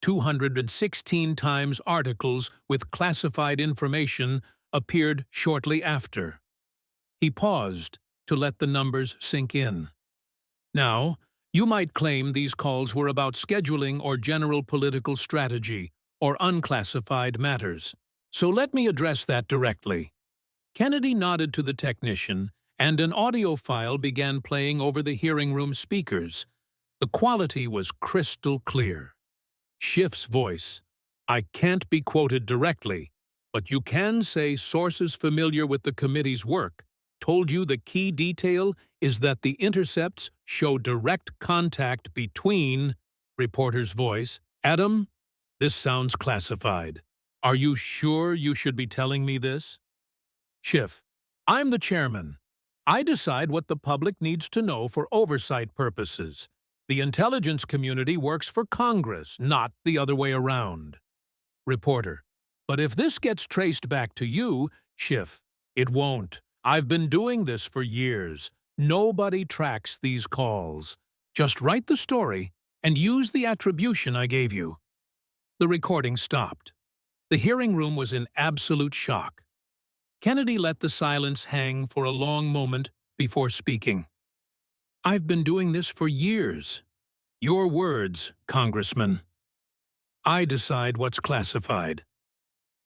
216 times articles with classified information appeared shortly after. He paused to let the numbers sink in. Now, you might claim these calls were about scheduling or general political strategy or unclassified matters. So let me address that directly. Kennedy nodded to the technician, and an audio file began playing over the hearing room speakers. The quality was crystal clear. Schiff's voice. I can't be quoted directly, but you can say sources familiar with the committee's work told you the key detail is that the intercepts show direct contact between, reporter's voice, Adam, this sounds classified. Are you sure you should be telling me this? Schiff, I'm the chairman. I decide what the public needs to know for oversight purposes. The intelligence community works for Congress, not the other way around. Reporter, but if this gets traced back to you, Schiff, it won't. I've been doing this for years. Nobody tracks these calls. Just write the story and use the attribution I gave you. The recording stopped. The hearing room was in absolute shock. Kennedy let the silence hang for a long moment before speaking. I've been doing this for years. Your words, Congressman. I decide what's classified.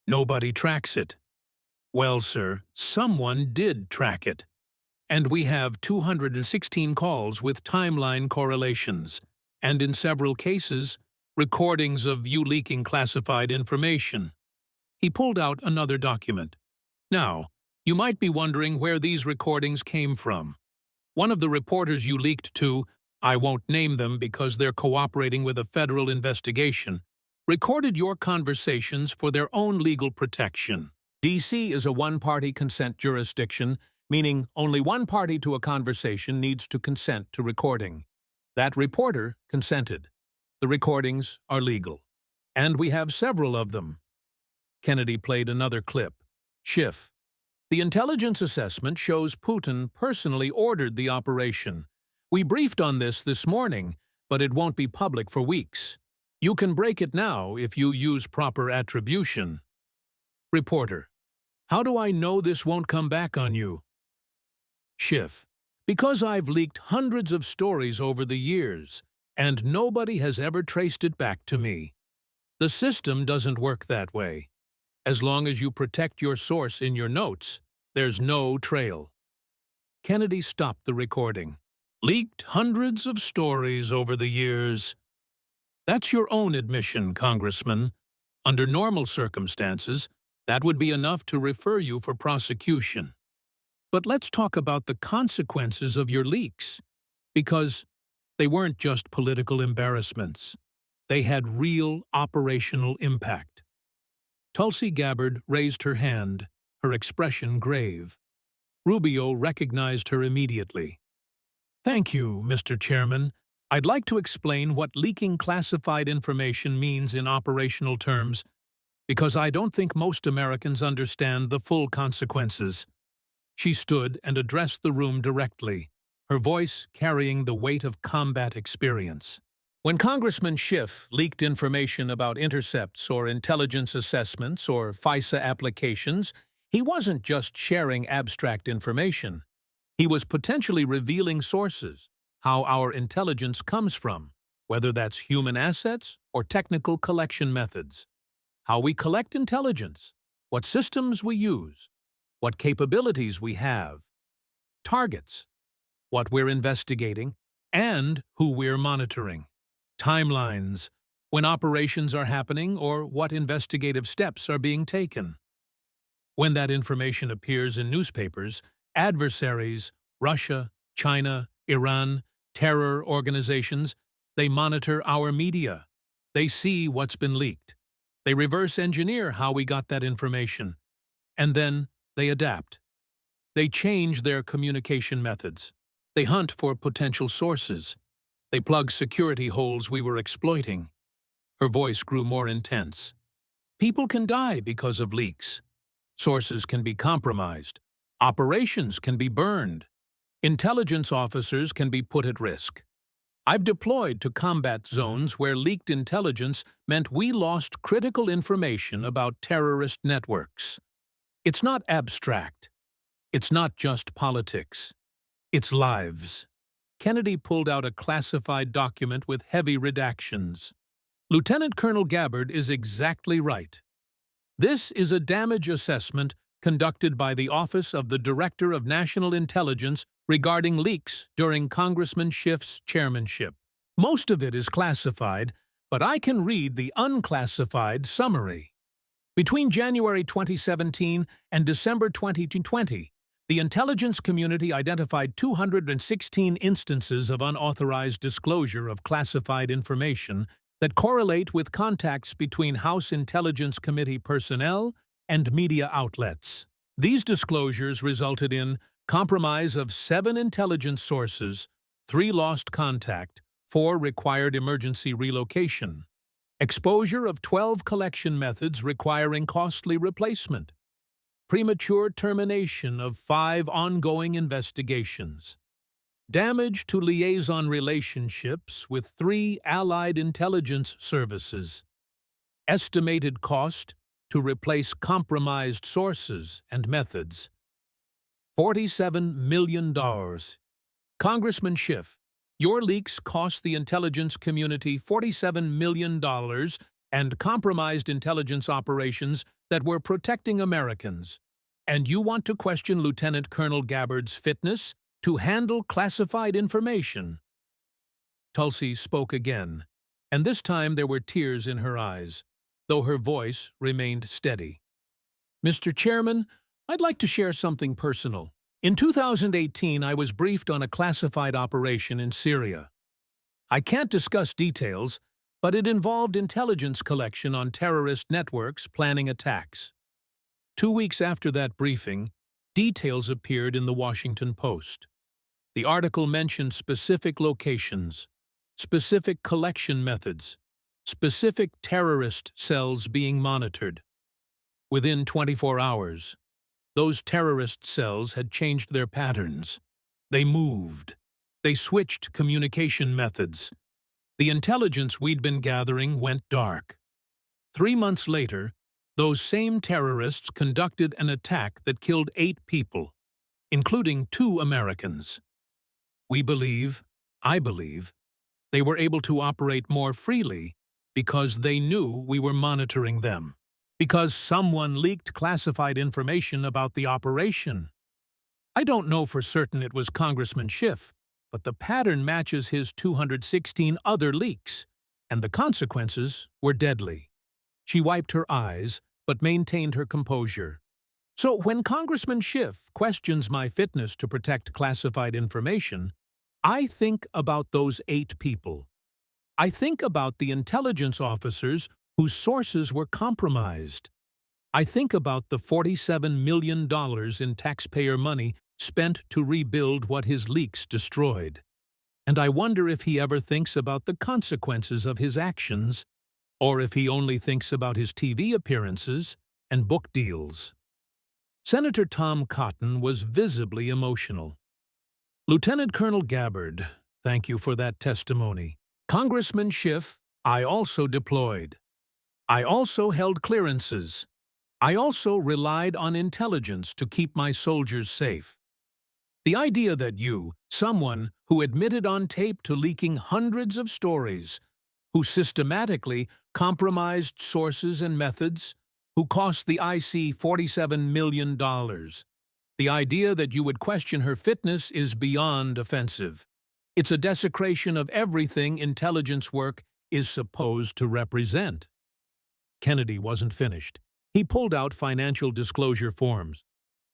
Nobody tracks it. Well, sir, someone did track it. And we have 216 calls with timeline correlations, and in several cases, recordings of you leaking classified information. He pulled out another document. Now, you might be wondering where these recordings came from. One of the reporters you leaked to, I won't name them because they're cooperating with a federal investigation, recorded your conversations for their own legal protection. D.C. is a one-party consent jurisdiction, meaning only one party to a conversation needs to consent to recording. That reporter consented. The recordings are legal. And we have several of them. Kennedy played another clip. Schiff. The intelligence assessment shows Putin personally ordered the operation. We briefed on this morning, but it won't be public for weeks. You can break it now if you use proper attribution. Reporter. How do I know this won't come back on you? Schiff. Because I've leaked hundreds of stories over the years, and nobody has ever traced it back to me. The system doesn't work that way. As long as you protect your source in your notes, there's no trail. Kennedy stopped the recording. Leaked hundreds of stories over the years. That's your own admission, Congressman. Under normal circumstances, that would be enough to refer you for prosecution. But let's talk about the consequences of your leaks, because they weren't just political embarrassments. They had real operational impact. Tulsi Gabbard raised her hand, her expression grave. Rubio recognized her immediately. "Thank you, Mr. Chairman. I'd like to explain what leaking classified information means in operational terms, because I don't think most Americans understand the full consequences." She stood and addressed the room directly, her voice carrying the weight of combat experience. When Congressman Schiff leaked information about intercepts or intelligence assessments or FISA applications, he wasn't just sharing abstract information. He was potentially revealing sources, how our intelligence comes from, whether that's human assets or technical collection methods, how we collect intelligence, what systems we use, what capabilities we have, targets, what we're investigating, and who we're monitoring, timelines, when operations are happening or what investigative steps are being taken. When that information appears in newspapers, adversaries, Russia, China, Iran, terror organizations, they monitor our media. They see what's been leaked. They reverse engineer how we got that information. And then they adapt. They change their communication methods. They hunt for potential sources. They plug security holes we were exploiting. Her voice grew more intense. People can die because of leaks. Sources can be compromised. Operations can be burned. Intelligence officers can be put at risk. I've deployed to combat zones where leaked intelligence meant we lost critical information about terrorist networks. It's not abstract. It's not just politics. It's lives. Kennedy pulled out a classified document with heavy redactions. Lieutenant Colonel Gabbard is exactly right. This is a damage assessment conducted by the Office of the Director of National Intelligence regarding leaks during Congressman Schiff's chairmanship. Most of it is classified, but I can read the unclassified summary. Between January 2017 and December 2020, the intelligence community identified 216 instances of unauthorized disclosure of classified information that correlate with contacts between House Intelligence Committee personnel and media outlets. These disclosures resulted in compromise of 7 intelligence sources, 3 lost contact, 4 required emergency relocation, exposure of 12 collection methods requiring costly replacement, premature termination of 5 ongoing investigations, damage to liaison relationships with 3 allied intelligence services, estimated cost to replace compromised sources and methods, $47 million. Congressman Schiff, your leaks cost the intelligence community $47 million and compromised intelligence operations that were protecting Americans. And you want to question Lieutenant Colonel Gabbard's fitness to handle classified information? Tulsi spoke again, and this time there were tears in her eyes, though her voice remained steady. "Mr. Chairman, I'd like to share something personal. In 2018, I was briefed on a classified operation in Syria. I can't discuss details, but it involved intelligence collection on terrorist networks planning attacks. 2 weeks after that briefing, details appeared in the Washington Post. The article mentioned specific locations, specific collection methods, specific terrorist cells being monitored. Within 24 hours, those terrorist cells had changed their patterns. They moved. They switched communication methods. The intelligence we'd been gathering went dark. 3 months later, those same terrorists conducted an attack that killed 8 people, including 2 Americans. I believe, they were able to operate more freely because they knew we were monitoring them, because someone leaked classified information about the operation. I don't know for certain it was Congressman Schiff, but the pattern matches his 216 other leaks, and the consequences were deadly." She wiped her eyes, but maintained her composure. So when Congressman Schiff questions my fitness to protect classified information, I think about those 8 people. I think about the intelligence officers whose sources were compromised. I think about the $47 million in taxpayer money spent to rebuild what his leaks destroyed. And I wonder if he ever thinks about the consequences of his actions, or if he only thinks about his TV appearances and book deals. Senator Tom Cotton was visibly emotional. Lieutenant Colonel Gabbard, thank you for that testimony. Congressman Schiff, I also deployed. I also held clearances. I also relied on intelligence to keep my soldiers safe. The idea that you, someone who admitted on tape to leaking hundreds of stories, who systematically compromised sources and methods, who cost the IC $47 million, the idea that you would question her fitness is beyond offensive. It's a desecration of everything intelligence work is supposed to represent. Kennedy wasn't finished. He pulled out financial disclosure forms.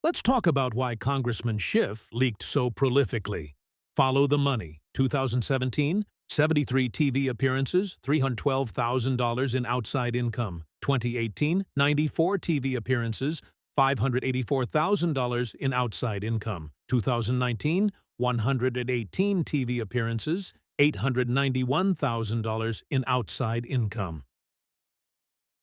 Let's talk about why Congressman Schiff leaked so prolifically. Follow the money. 2017, 73 TV appearances, $312,000 in outside income. 2018, 94 TV appearances, $584,000 in outside income. 2019, 118 TV appearances, $891,000 in outside income.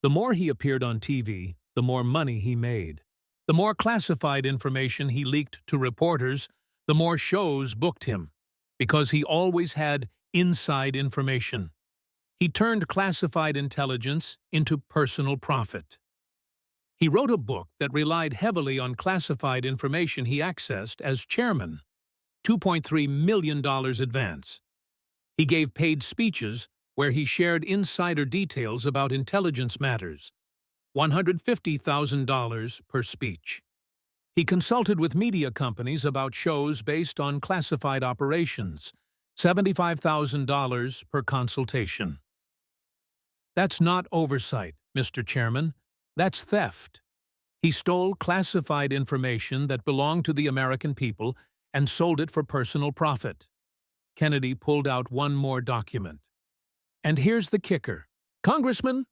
The more he appeared on TV, the more money he made. The more classified information he leaked to reporters, the more shows booked him, because he always had inside information. He turned classified intelligence into personal profit. He wrote a book that relied heavily on classified information he accessed as chairman, $2.3 million advance. He gave paid speeches where he shared insider details about intelligence matters, $150,000 per speech. He consulted with media companies about shows based on classified operations, $75,000 per consultation. That's not oversight, Mr. Chairman. That's theft. He stole classified information that belonged to the American people and sold it for personal profit. Kennedy pulled out one more document. And here's the kicker. Congressman,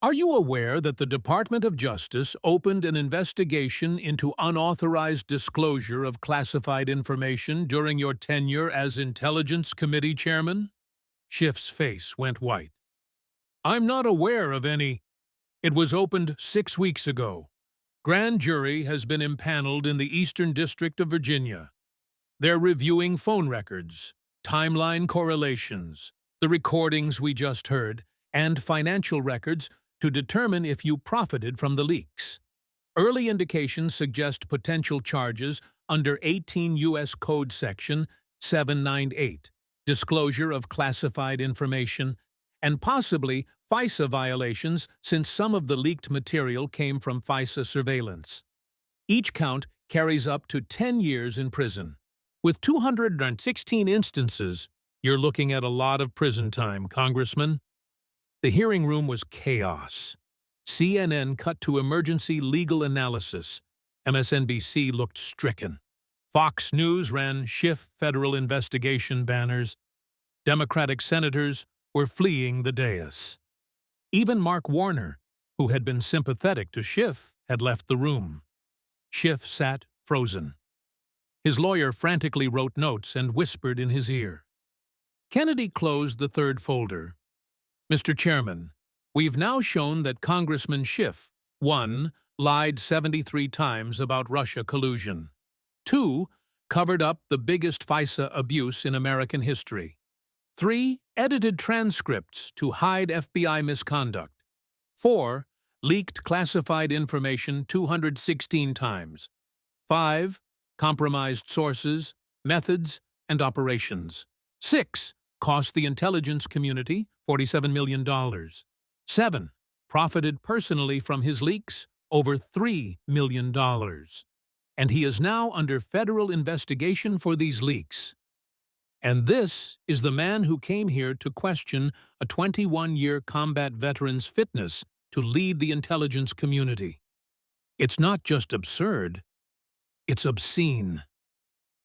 are you aware that the Department of Justice opened an investigation into unauthorized disclosure of classified information during your tenure as Intelligence Committee Chairman? Schiff's face went white. I'm not aware of any. It was opened 6 weeks ago. Grand jury has been impaneled in the Eastern District of Virginia. They're reviewing phone records, timeline correlations, the recordings we just heard, and financial records to determine if you profited from the leaks. Early indications suggest potential charges under 18 U.S. Code Section 798, disclosure of classified information, and possibly FISA violations since some of the leaked material came from FISA surveillance. Each count carries up to 10 years in prison. With 216 instances, you're looking at a lot of prison time, Congressman. The hearing room was chaos. CNN cut to emergency legal analysis. MSNBC looked stricken. Fox News ran Schiff federal investigation banners. Democratic senators were fleeing the dais. Even Mark Warner, who had been sympathetic to Schiff, had left the room. Schiff sat frozen. His lawyer frantically wrote notes and whispered in his ear. Kennedy closed the third folder. Mr. Chairman, we've now shown that Congressman Schiff, 1, lied 73 times about Russia collusion. 2, covered up the biggest FISA abuse in American history. 3, edited transcripts to hide FBI misconduct. 4, leaked classified information 216 times. 5, compromised sources, methods, and operations. 6, cost the intelligence community $47 million. 7, profited personally from his leaks over $3 million. And he is now under federal investigation for these leaks. And this is the man who came here to question a 21-year combat veteran's fitness to lead the intelligence community. It's not just absurd, it's obscene.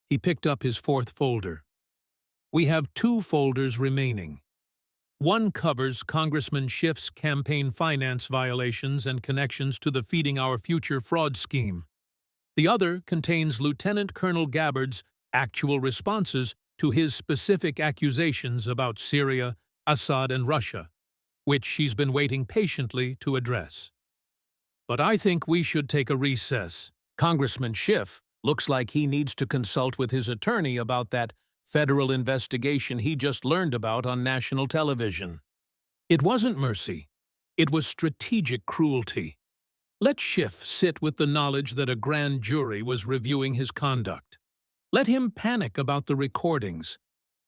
He picked up his fourth folder. We have 2 folders remaining. One covers Congressman Schiff's campaign finance violations and connections to the Feeding Our Future fraud scheme. The other contains Lieutenant Colonel Gabbard's actual responses to his specific accusations about Syria, Assad, and Russia, which she's been waiting patiently to address. But I think we should take a recess. Congressman Schiff looks like he needs to consult with his attorney about that federal investigation he just learned about on national television. It wasn't mercy. It was strategic cruelty. Let Schiff sit with the knowledge that a grand jury was reviewing his conduct. Let him panic about the recordings.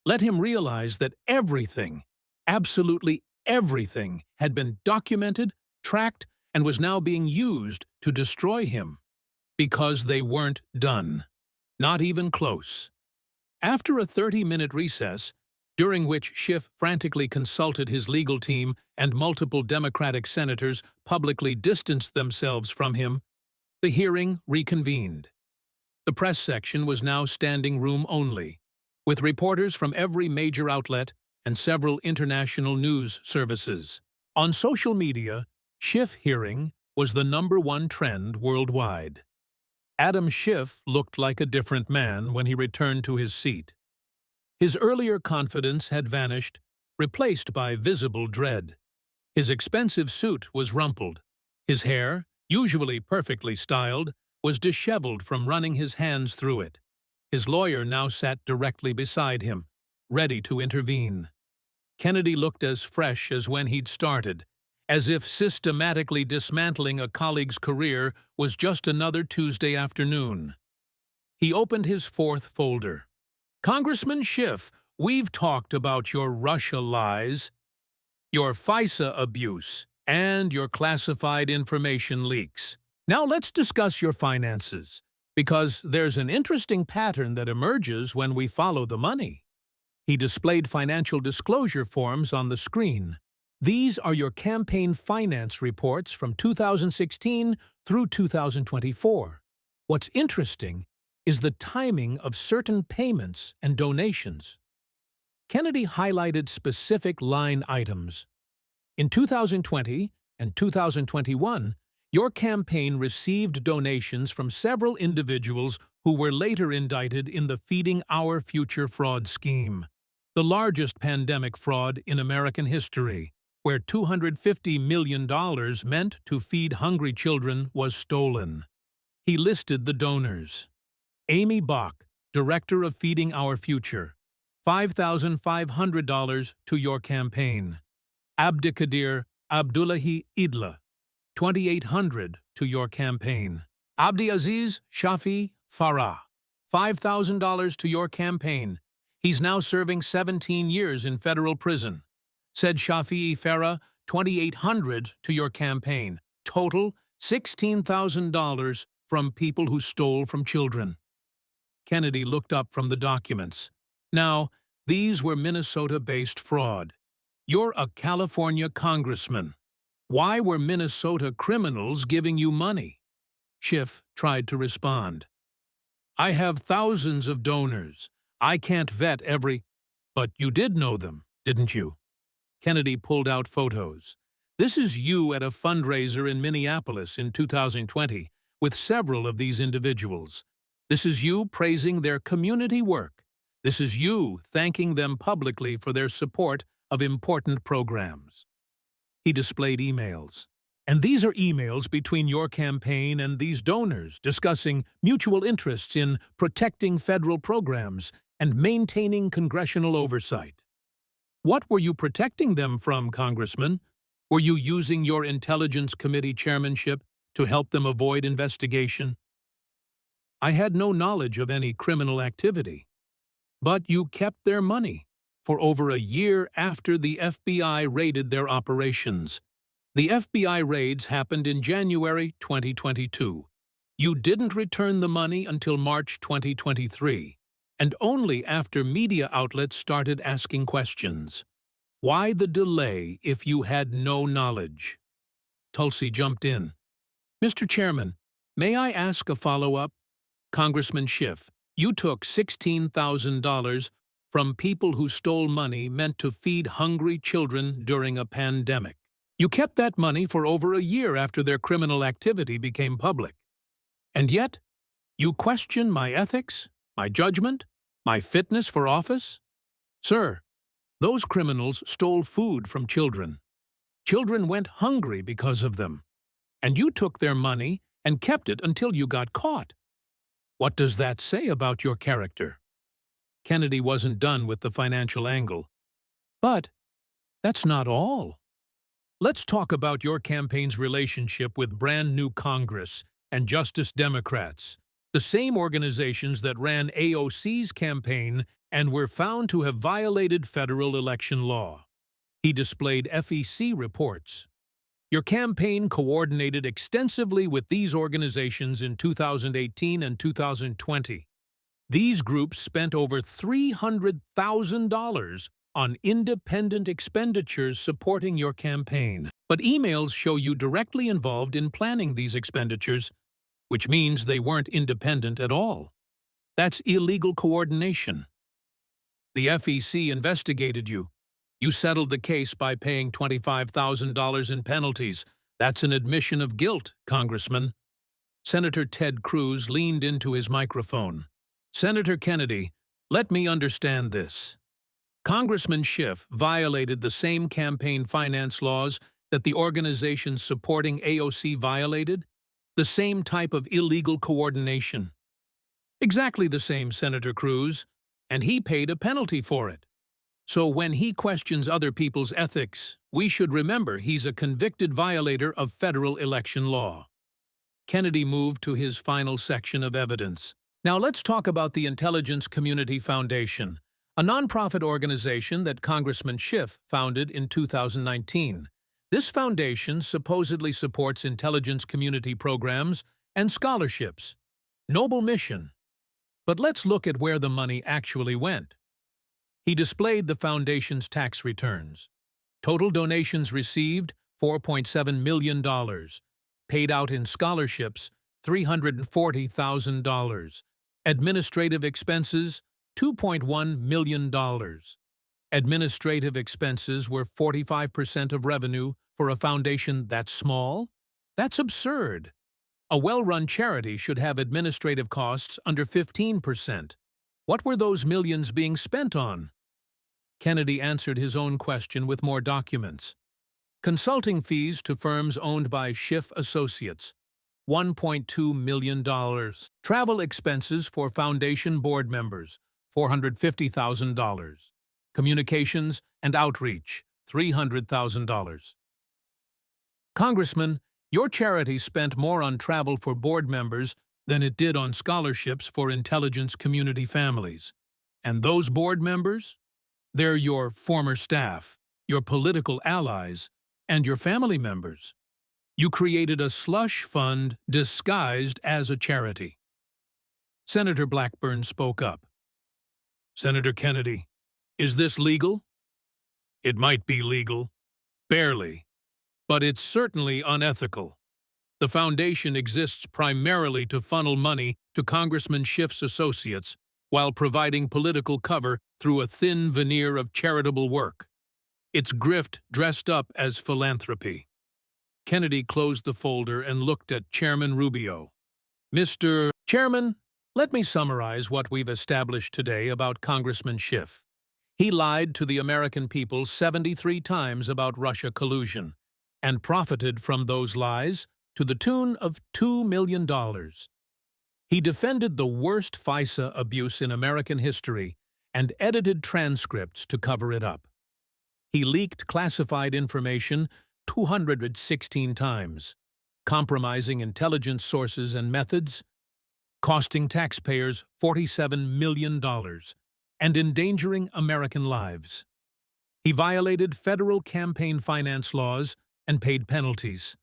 Let him realize that everything, absolutely everything, had been documented, tracked, and was now being used to destroy him. Because they weren't done. Not even close. After a 30-minute recess, during which Schiff frantically consulted his legal team and multiple Democratic senators publicly distanced themselves from him, the hearing reconvened. The press section was now standing room only, with reporters from every major outlet and several international news services. On social media, Schiff hearing was the #1 trend worldwide. Adam Schiff looked like a different man when he returned to his seat. His earlier confidence had vanished, replaced by visible dread. His expensive suit was rumpled. His hair, usually perfectly styled, was disheveled from running his hands through it. His lawyer now sat directly beside him, ready to intervene. Kennedy looked as fresh as when he'd started, as if systematically dismantling a colleague's career was just another Tuesday afternoon. He opened his 4th folder. Congressman Schiff, we've talked about your Russia lies, your FISA abuse, and your classified information leaks. Now let's discuss your finances, because there's an interesting pattern that emerges when we follow the money. He displayed financial disclosure forms on the screen. These are your campaign finance reports from 2016 through 2024. What's interesting is the timing of certain payments and donations. Kennedy highlighted specific line items. In 2020 and 2021, your campaign received donations from several individuals who were later indicted in the Feeding Our Future fraud scheme, the largest pandemic fraud in American history, where $250 million meant to feed hungry children was stolen. He listed the donors. Amy Bach, Director of Feeding Our Future, $5,500 to your campaign. Abdikadir Abdullahi Idla, $2,800 to your campaign. Abdiaziz Shafi Farah, $5,000 to your campaign. He's now serving 17 years in federal prison. Said Shafi Farah, $2,800 to your campaign. Total, $16,000 from people who stole from children. Kennedy looked up from the documents. Now, these were Minnesota-based fraud. You're a California congressman. Why were Minnesota criminals giving you money? Schiff tried to respond. I have thousands of donors. I can't vet every... But you did know them, didn't you? Kennedy pulled out photos. This is you at a fundraiser in Minneapolis in 2020 with several of these individuals. This is you praising their community work. This is you thanking them publicly for their support of important programs. He displayed emails. And these are emails between your campaign and these donors discussing mutual interests in protecting federal programs and maintaining congressional oversight. What were you protecting them from, Congressman? Were you using your Intelligence Committee chairmanship to help them avoid investigation? I had no knowledge of any criminal activity. But you kept their money for over a year after the FBI raided their operations. The FBI raids happened in January 2022. You didn't return the money until March 2023, and only after media outlets started asking questions. Why the delay if you had no knowledge? Tulsi jumped in. Mr. Chairman, May I ask a follow-up? Congressman Schiff, you took $16,000 from people who stole money meant to feed hungry children during a pandemic. You kept that money for over a year after their criminal activity became public. And yet, you question my ethics, my judgment, my fitness for office? Sir, those criminals stole food from children. Children went hungry because of them. And you took their money and kept it until you got caught. What does that say about your character? Kennedy wasn't done with the financial angle. But that's not all. Let's talk about your campaign's relationship with brand new Congress and Justice Democrats, the same organizations that ran AOC's campaign and were found to have violated federal election law. He displayed FEC reports. Your campaign coordinated extensively with these organizations in 2018 and 2020. These groups spent over $300,000 on independent expenditures supporting your campaign. But emails show you directly involved in planning these expenditures, which means they weren't independent at all. That's illegal coordination. The FEC investigated you. You settled the case by paying $25,000 in penalties. That's an admission of guilt, Congressman. Senator Ted Cruz leaned into his microphone. Senator Kennedy, let me understand this. Congressman Schiff violated the same campaign finance laws that the organizations supporting AOC violated? The same type of illegal coordination? Exactly the same, Senator Cruz, and he paid a penalty for it. So when he questions other people's ethics, we should remember he's a convicted violator of federal election law. Kennedy moved to his final section of evidence. Now let's talk about the Intelligence Community Foundation, a nonprofit organization that Congressman Schiff founded in 2019. This foundation supposedly supports intelligence community programs and scholarships. Noble mission. But let's look at where the money actually went. He displayed the foundation's tax returns. Total donations received, $4.7 million. Paid out in scholarships, $340,000. Administrative expenses, $2.1 million. Administrative expenses were 45% of revenue for a foundation that small? That's absurd. A well-run charity should have administrative costs under 15%. What were those millions being spent on? Kennedy answered his own question with more documents. Consulting fees to firms owned by Schiff Associates, $1.2 million. Travel expenses for foundation board members, $450,000. Communications and outreach, $300,000. Congressman, your charity spent more on travel for board members than it did on scholarships for intelligence community families. And those board members? They're your former staff, your political allies, and your family members. You created a slush fund disguised as a charity. Senator Blackburn spoke up. Senator Kennedy, is this legal? It might be legal. Barely. But it's certainly unethical. The foundation exists primarily to funnel money to Congressman Schiff's associates while providing political cover through a thin veneer of charitable work. It's grift dressed up as philanthropy. Kennedy closed the folder and looked at Chairman Rubio. Mr. Chairman, let me summarize what we've established today about Congressman Schiff. He lied to the American people 73 times about Russia collusion and profited from those lies to the tune of $2 million. He defended the worst FISA abuse in American history and edited transcripts to cover it up. He leaked classified information 216 times, compromising intelligence sources and methods, costing taxpayers $47 million, and endangering American lives. He violated federal campaign finance laws and paid penalties.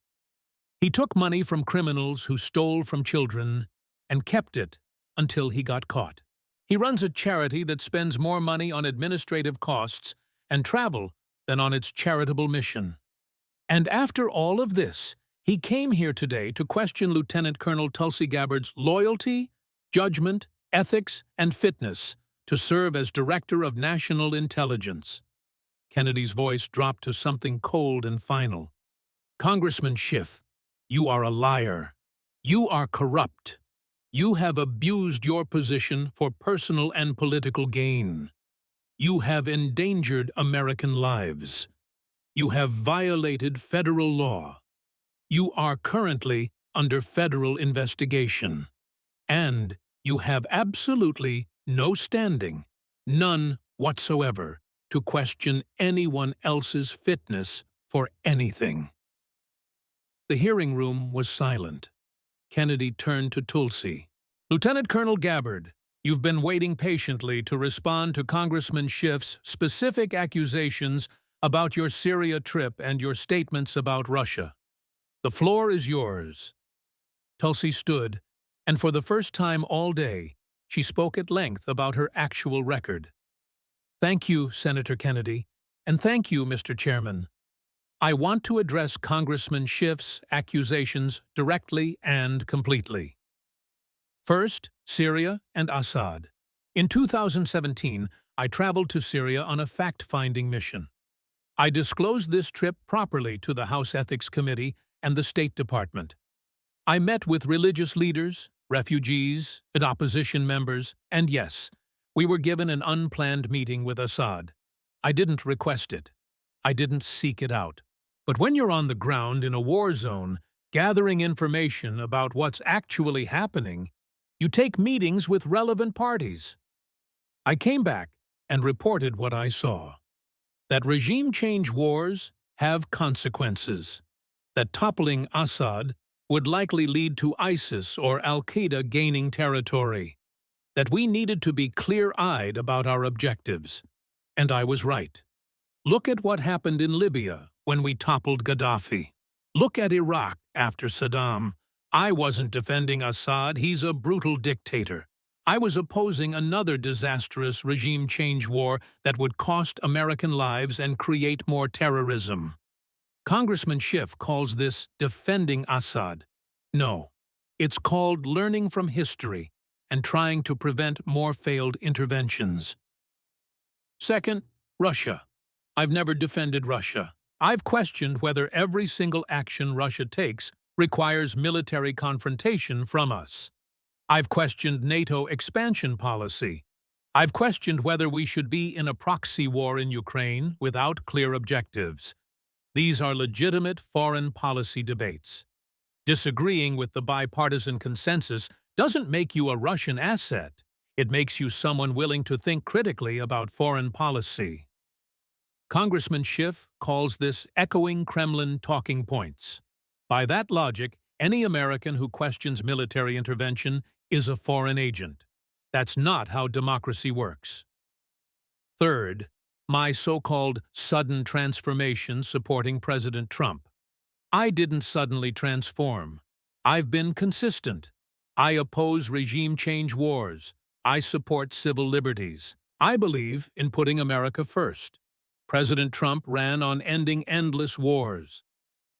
He took money from criminals who stole from children and kept it until he got caught. He runs a charity that spends more money on administrative costs and travel than on its charitable mission. And after all of this, He came here today to question Lieutenant Colonel Tulsi Gabbard's loyalty, judgment, ethics, and fitness to serve as Director of National Intelligence. Kennedy's voice dropped to something cold and final. Congressman Schiff, you are a liar. You are corrupt. You have abused your position for personal and political gain. You have endangered American lives. You have violated federal law. You are currently under federal investigation. And you have absolutely no standing, none whatsoever, to question anyone else's fitness for anything. The hearing room was silent. Kennedy turned to Tulsi. Lieutenant Colonel Gabbard, you've been waiting patiently to respond to Congressman Schiff's specific accusations about your Syria trip and your statements about Russia. The floor is yours. Tulsi stood, and for the first time all day, she spoke at length about her actual record. Thank you, Senator Kennedy, and thank you, Mr. Chairman. I want to address Congressman Schiff's accusations directly and completely. First, Syria and Assad. In 2017, I traveled to Syria on a fact-finding mission. I disclosed this trip properly to the House Ethics Committee and the State Department. I met with religious leaders, refugees, and opposition members, and yes, we were given an unplanned meeting with Assad. I didn't request it. I didn't seek it out. But when you're on the ground in a war zone, gathering information about what's actually happening, you take meetings with relevant parties. I came back and reported what I saw. That regime change wars have consequences. That toppling Assad would likely lead to ISIS or Al-Qaeda gaining territory. That we needed to be clear-eyed about our objectives. And I was right. Look at what happened in Libya when we toppled Gaddafi. Look at Iraq after Saddam. I wasn't defending Assad, he's a brutal dictator. I was opposing another disastrous regime change war that would cost American lives and create more terrorism. Congressman Schiff calls this defending Assad. No, it's called learning from history and trying to prevent more failed interventions. Second, Russia. I've never defended Russia. I've questioned whether every single action Russia takes requires military confrontation from us. I've questioned NATO expansion policy. I've questioned whether we should be in a proxy war in Ukraine without clear objectives. These are legitimate foreign policy debates. Disagreeing with the bipartisan consensus doesn't make you a Russian asset. It makes you someone willing to think critically about foreign policy. Congressman Schiff calls this echoing Kremlin talking points. By that logic, any American who questions military intervention is a foreign agent. That's not how democracy works. Third, my so-called sudden transformation supporting President Trump. I didn't suddenly transform. I've been consistent. I oppose regime change wars. I support civil liberties. I believe in putting America first. President Trump ran on ending endless wars.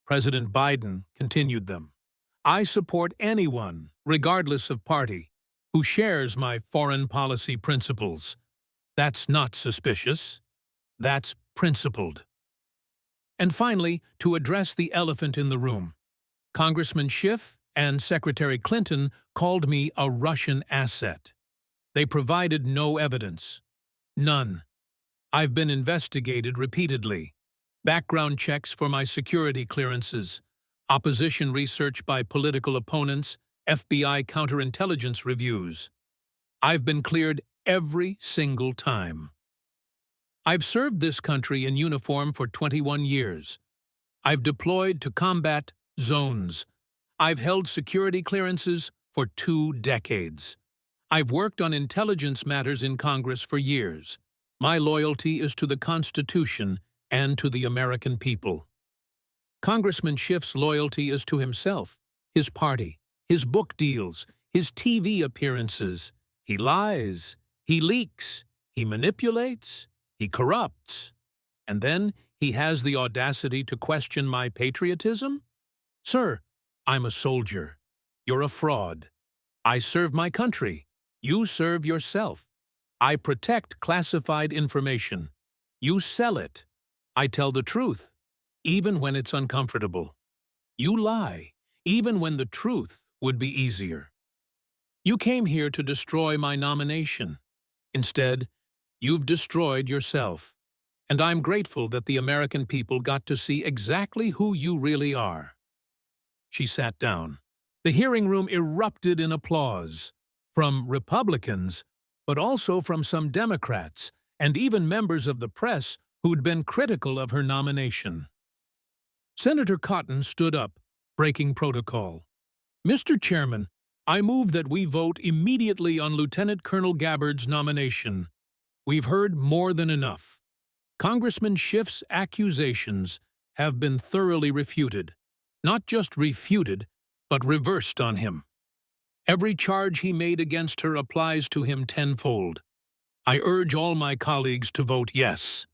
President Biden continued them. I support anyone, regardless of party, who shares my foreign policy principles. That's not suspicious. That's principled. And finally, to address the elephant in the room, Congressman Schiff and Secretary Clinton called me a Russian asset. They provided no evidence. None. I've been investigated repeatedly. Background checks for my security clearances, opposition research by political opponents, FBI counterintelligence reviews. I've been cleared every single time. I've served this country in uniform for 21 years. I've deployed to combat zones. I've held security clearances for 2 decades. I've worked on intelligence matters in Congress for years. My loyalty is to the Constitution and to the American people. Congressman Schiff's loyalty is to himself, his party, his book deals, his TV appearances. He lies, he leaks, he manipulates, he corrupts. And then he has the audacity to question my patriotism? Sir, I'm a soldier. You're a fraud. I serve my country. You serve yourself. I protect classified information. You sell it. I tell the truth, even when it's uncomfortable. You lie, even when the truth would be easier. You came here to destroy my nomination. Instead, you've destroyed yourself. And I'm grateful that the American people got to see exactly who you really are. She sat down. The hearing room erupted in applause, from Republicans, but also from some Democrats, and even members of the press who'd been critical of her nomination. Senator Cotton stood up, breaking protocol. Mr. Chairman, I move that we vote immediately on Lieutenant Colonel Gabbard's nomination. We've heard more than enough. Congressman Schiff's accusations have been thoroughly refuted. Not just refuted, but reversed on him. Every charge he made against her applies to him tenfold. I urge all my colleagues to vote yes.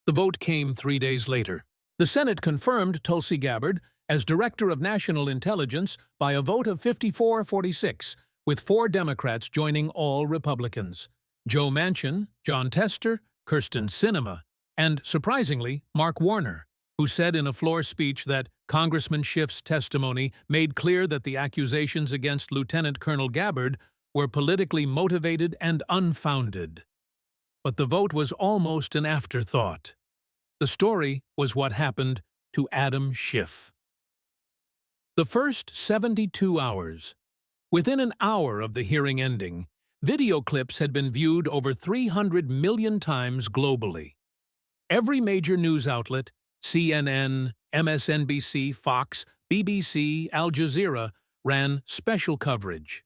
The vote came 3 days later. The Senate confirmed Tulsi Gabbard as Director of National Intelligence by a vote of 54-46, with 4 Democrats joining all Republicans: Joe Manchin, John Tester, Kirsten Sinema, and, surprisingly, Mark Warner, who said in a floor speech that Congressman Schiff's testimony made clear that the accusations against Lieutenant Colonel Gabbard were politically motivated and unfounded. But the vote was almost an afterthought. The story was what happened to Adam Schiff. The first 72 hours. Within an hour of the hearing ending, video clips had been viewed over 300 million times globally. Every major news outlet, CNN, MSNBC, Fox, BBC, Al Jazeera, ran special coverage.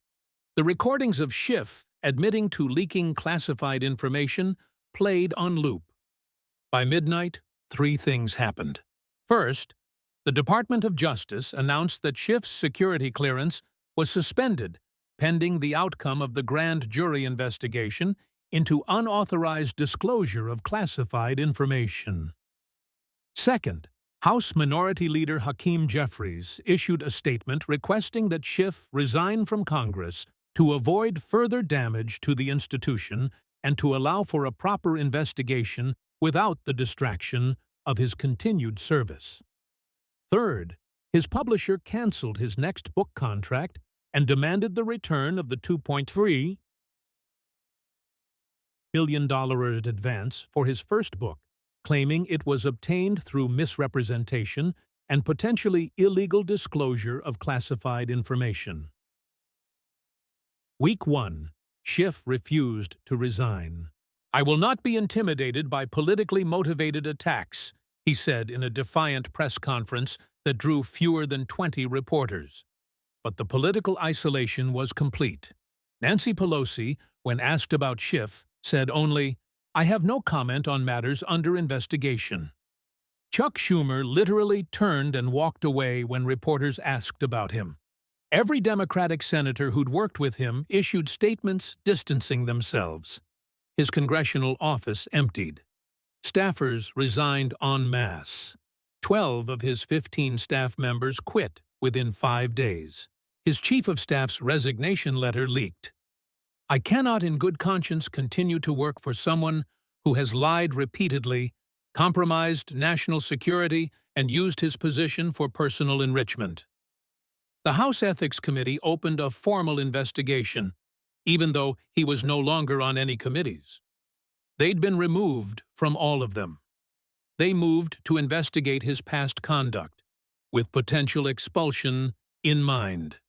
The recordings of Schiff admitting to leaking classified information played on loop. By midnight, 3 things happened. First, the Department of Justice announced that Schiff's security clearance was suspended pending the outcome of the grand jury investigation into unauthorized disclosure of classified information. Second, House Minority Leader Hakeem Jeffries issued a statement requesting that Schiff resign from Congress to avoid further damage to the institution and to allow for a proper investigation without the distraction of his continued service. Third, his publisher canceled his next book contract and demanded the return of the $2.3 million advance for his first book, claiming it was obtained through misrepresentation and potentially illegal disclosure of classified information. Week 1. Schiff refused to resign. "I will not be intimidated by politically motivated attacks," he said in a defiant press conference that drew fewer than 20 reporters. But the political isolation was complete. Nancy Pelosi, when asked about Schiff, said only, "I have no comment on matters under investigation." Chuck Schumer literally turned and walked away when reporters asked about him. Every Democratic senator who'd worked with him issued statements distancing themselves. His congressional office emptied. Staffers resigned en masse. 12 of his 15 staff members quit within 5 days. His chief of staff's resignation letter leaked. "I cannot in good conscience continue to work for someone who has lied repeatedly, compromised national security, and used his position for personal enrichment." The House Ethics Committee opened a formal investigation, even though he was no longer on any committees. They'd been removed from all of them. They moved to investigate his past conduct, with potential expulsion in mind.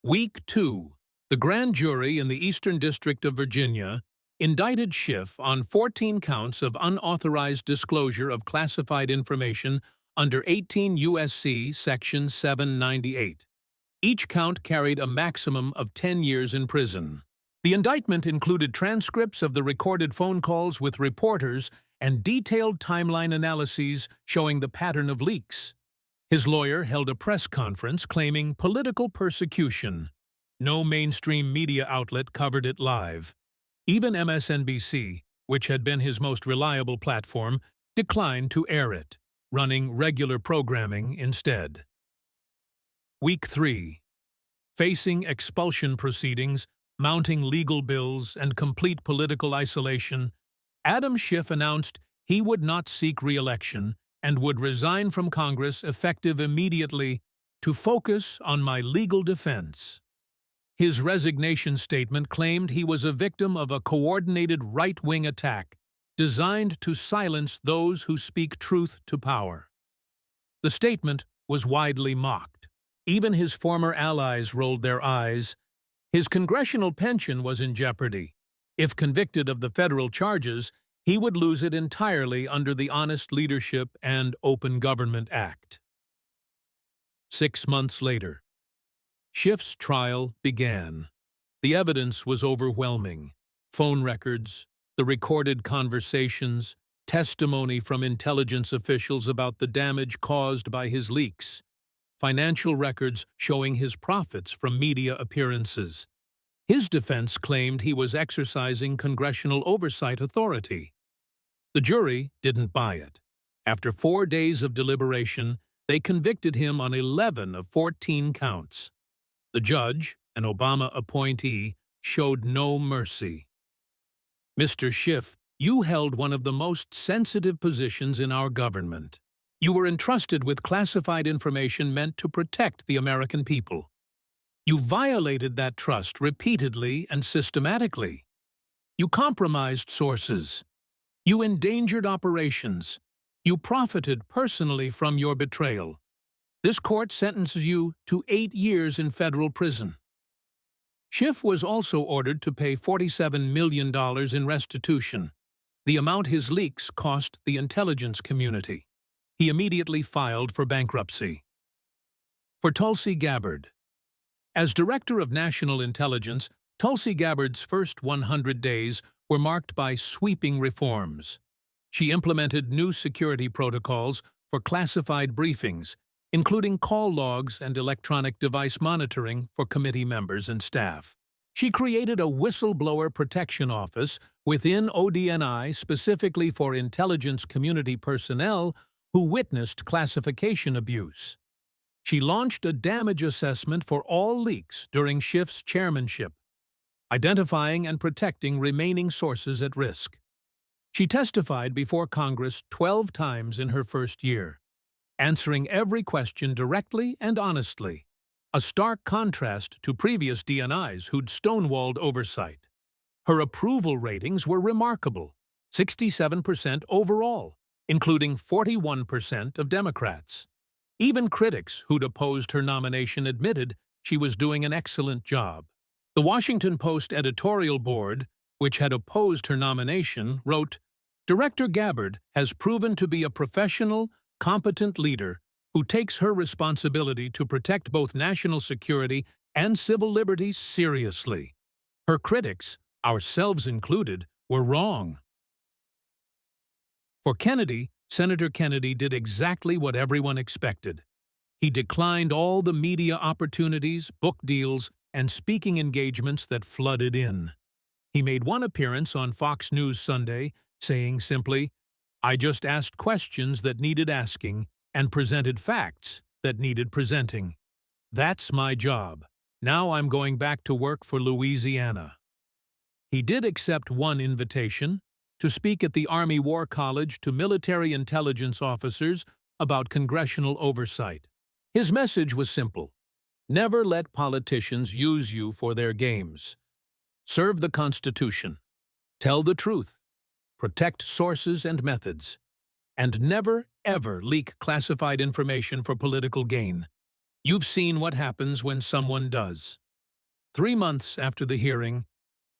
Week 2. The grand jury in the Eastern District of Virginia indicted Schiff on 14 counts of unauthorized disclosure of classified information under 18 U.S.C. Section 798. Each count carried a maximum of 10 years in prison. The indictment included transcripts of the recorded phone calls with reporters and detailed timeline analyses showing the pattern of leaks. His lawyer held a press conference claiming political persecution. No mainstream media outlet covered it live. Even MSNBC, which had been his most reliable platform, declined to air it, running regular programming instead. Week 3. Facing expulsion proceedings, mounting legal bills, and complete political isolation, Adam Schiff announced he would not seek re-election and would resign from Congress effective immediately to focus on my legal defense. His resignation statement claimed he was a victim of a coordinated right-wing attack designed to silence those who speak truth to power. The statement was widely mocked. Even his former allies rolled their eyes. His congressional pension was in jeopardy. If convicted of the federal charges, he would lose it entirely under the Honest Leadership and Open Government Act. 6 months later, Schiff's trial began. The evidence was overwhelming. Phone records, the recorded conversations, testimony from intelligence officials about the damage caused by his leaks, financial records showing his profits from media appearances. His defense claimed he was exercising congressional oversight authority. The jury didn't buy it. After 4 days of deliberation, they convicted him on 11 of 14 counts. The judge, an Obama appointee, showed no mercy. Mr. Schiff, you held one of the most sensitive positions in our government. You were entrusted with classified information meant to protect the American people. You violated that trust repeatedly and systematically. You compromised sources. You endangered operations. You profited personally from your betrayal. This court sentences you to 8 years in federal prison. Schiff was also ordered to pay $47 million in restitution, the amount his leaks cost the intelligence community. He immediately filed for bankruptcy. For Tulsi Gabbard. As Director of National Intelligence, Tulsi Gabbard's first 100 days were marked by sweeping reforms. She implemented new security protocols for classified briefings, including call logs and electronic device monitoring for committee members and staff. She created a whistleblower protection office within ODNI specifically for intelligence community personnel who witnessed classification abuse. She launched a damage assessment for all leaks during Schiff's chairmanship, identifying and protecting remaining sources at risk. She testified before Congress 12 times in her first year, answering every question directly and honestly, a stark contrast to previous DNIs who'd stonewalled oversight. Her approval ratings were remarkable, 67% overall, including 41% of Democrats. Even critics who'd opposed her nomination admitted she was doing an excellent job. The Washington Post editorial board, which had opposed her nomination, wrote, "Director Gabbard has proven to be a professional, competent leader who takes her responsibility to protect both national security and civil liberties seriously. Her critics, ourselves included, were wrong." For Kennedy, Senator Kennedy did exactly what everyone expected. He declined all the media opportunities, book deals, and speaking engagements that flooded in. He made one appearance on Fox News Sunday, saying simply, "I just asked questions that needed asking and presented facts that needed presenting. That's my job. Now I'm going back to work for Louisiana." He did accept one invitation, to speak at the Army War College to military intelligence officers about congressional oversight. His message was simple: never let politicians use you for their games. Serve the Constitution. Tell the truth. Protect sources and methods. And never, ever leak classified information for political gain. You've seen what happens when someone does. 3 months after the hearing,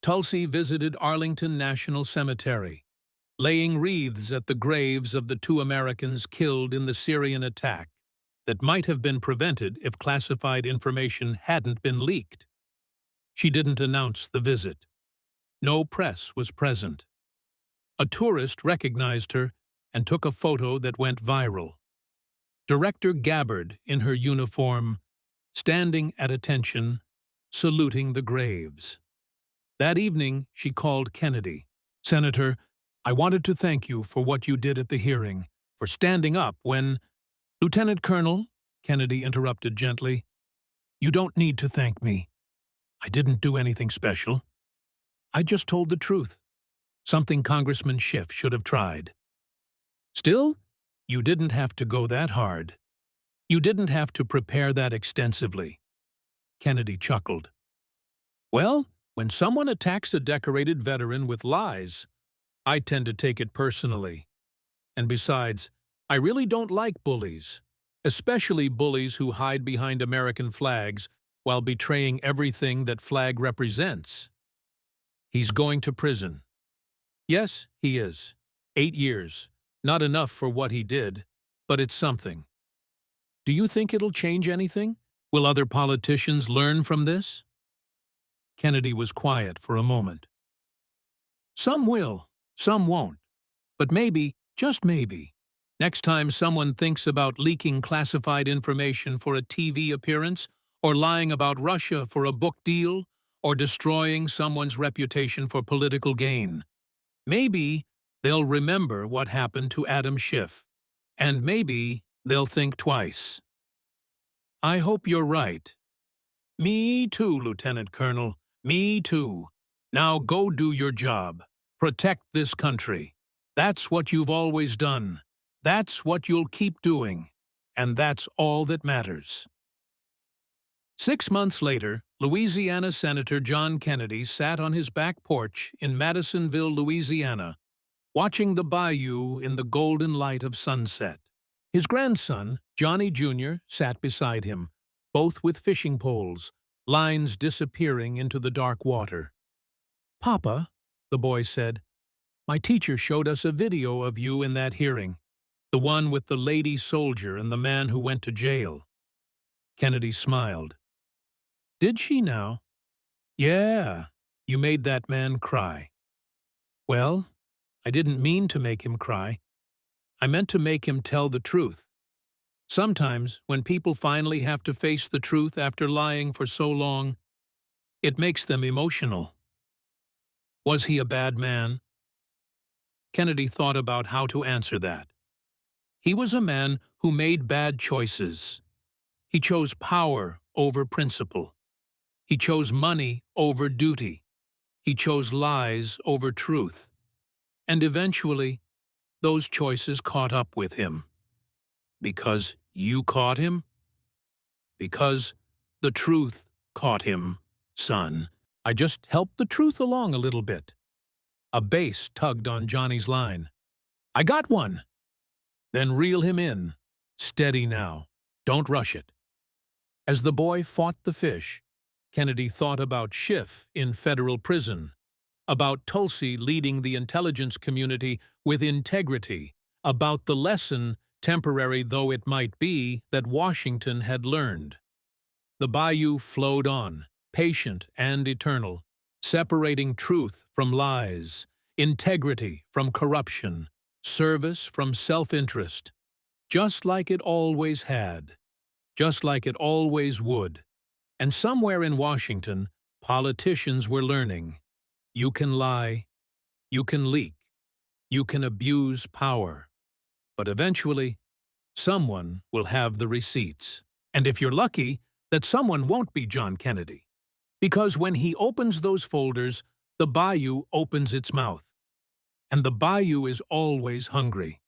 Tulsi visited Arlington National Cemetery, laying wreaths at the graves of the 2 Americans killed in the Syrian attack that might have been prevented if classified information hadn't been leaked. She didn't announce the visit. No press was present. A tourist recognized her and took a photo that went viral. Director Gabbard, in her uniform, standing at attention, saluting the graves. That evening, she called Kennedy. "Senator, I wanted to thank you for what you did at the hearing, for standing up when—" "Lieutenant Colonel," Kennedy interrupted gently, You don't need to thank me. I didn't do anything special. I just told the truth, something Congressman Schiff should have tried. Still, you didn't have to go that hard. You didn't have to prepare that extensively. Kennedy chuckled. Well, when someone attacks a decorated veteran with lies, I tend to take it personally. And besides, I really don't like bullies, especially bullies who hide behind American flags while betraying everything that flag represents. He's going to prison. Yes, he is. 8 years. Not enough for what he did, but it's something. Do you think it'll change anything? Will other politicians learn from this? Kennedy was quiet for a moment. Some will, some won't. But maybe, just maybe, next time someone thinks about leaking classified information for a TV appearance, or lying about Russia for a book deal, or destroying someone's reputation for political gain, maybe they'll remember what happened to Adam Schiff, and maybe they'll think twice. I hope you're right. Me too, Lieutenant Colonel. Me too. Now go do your job. Protect this country. That's what you've always done. That's what you'll keep doing. And that's all that matters. 6 months later, Louisiana Senator John Kennedy sat on his back porch in Madisonville, Louisiana, watching the bayou in the golden light of sunset. His grandson, Johnny Jr., sat beside him, both with fishing poles, lines disappearing into the dark water. "Papa," the boy said, "my teacher showed us a video of you in that hearing, the one with the lady soldier and the man who went to jail." Kennedy smiled. "Did she now?" "Yeah, you made that man cry." "Well, I didn't mean to make him cry. I meant to make him tell the truth. Sometimes, when people finally have to face the truth after lying for so long, it makes them emotional." "Was he a bad man?" Kennedy thought about how to answer that. He was a man who made bad choices. He chose power over principle. He chose money over duty. He chose lies over truth. And eventually, those choices caught up with him. Because you caught him? Because the truth caught him, son. I just helped the truth along a little bit. A bass tugged on Johnny's line. "I got one." "Then reel him in. Steady now. Don't rush it." As the boy fought the fish, Kennedy thought about Schiff in federal prison, about Tulsi leading the intelligence community with integrity, about the lesson, temporary though it might be, that Washington had learned. The bayou flowed on, patient and eternal, separating truth from lies, integrity from corruption, service from self-interest, just like it always had, just like it always would. And somewhere in Washington, politicians were learning. You can lie, you can leak, you can abuse power, but eventually, someone will have the receipts. And if you're lucky, that someone won't be John Kennedy. Because when he opens those folders, the bayou opens its mouth. And the bayou is always hungry.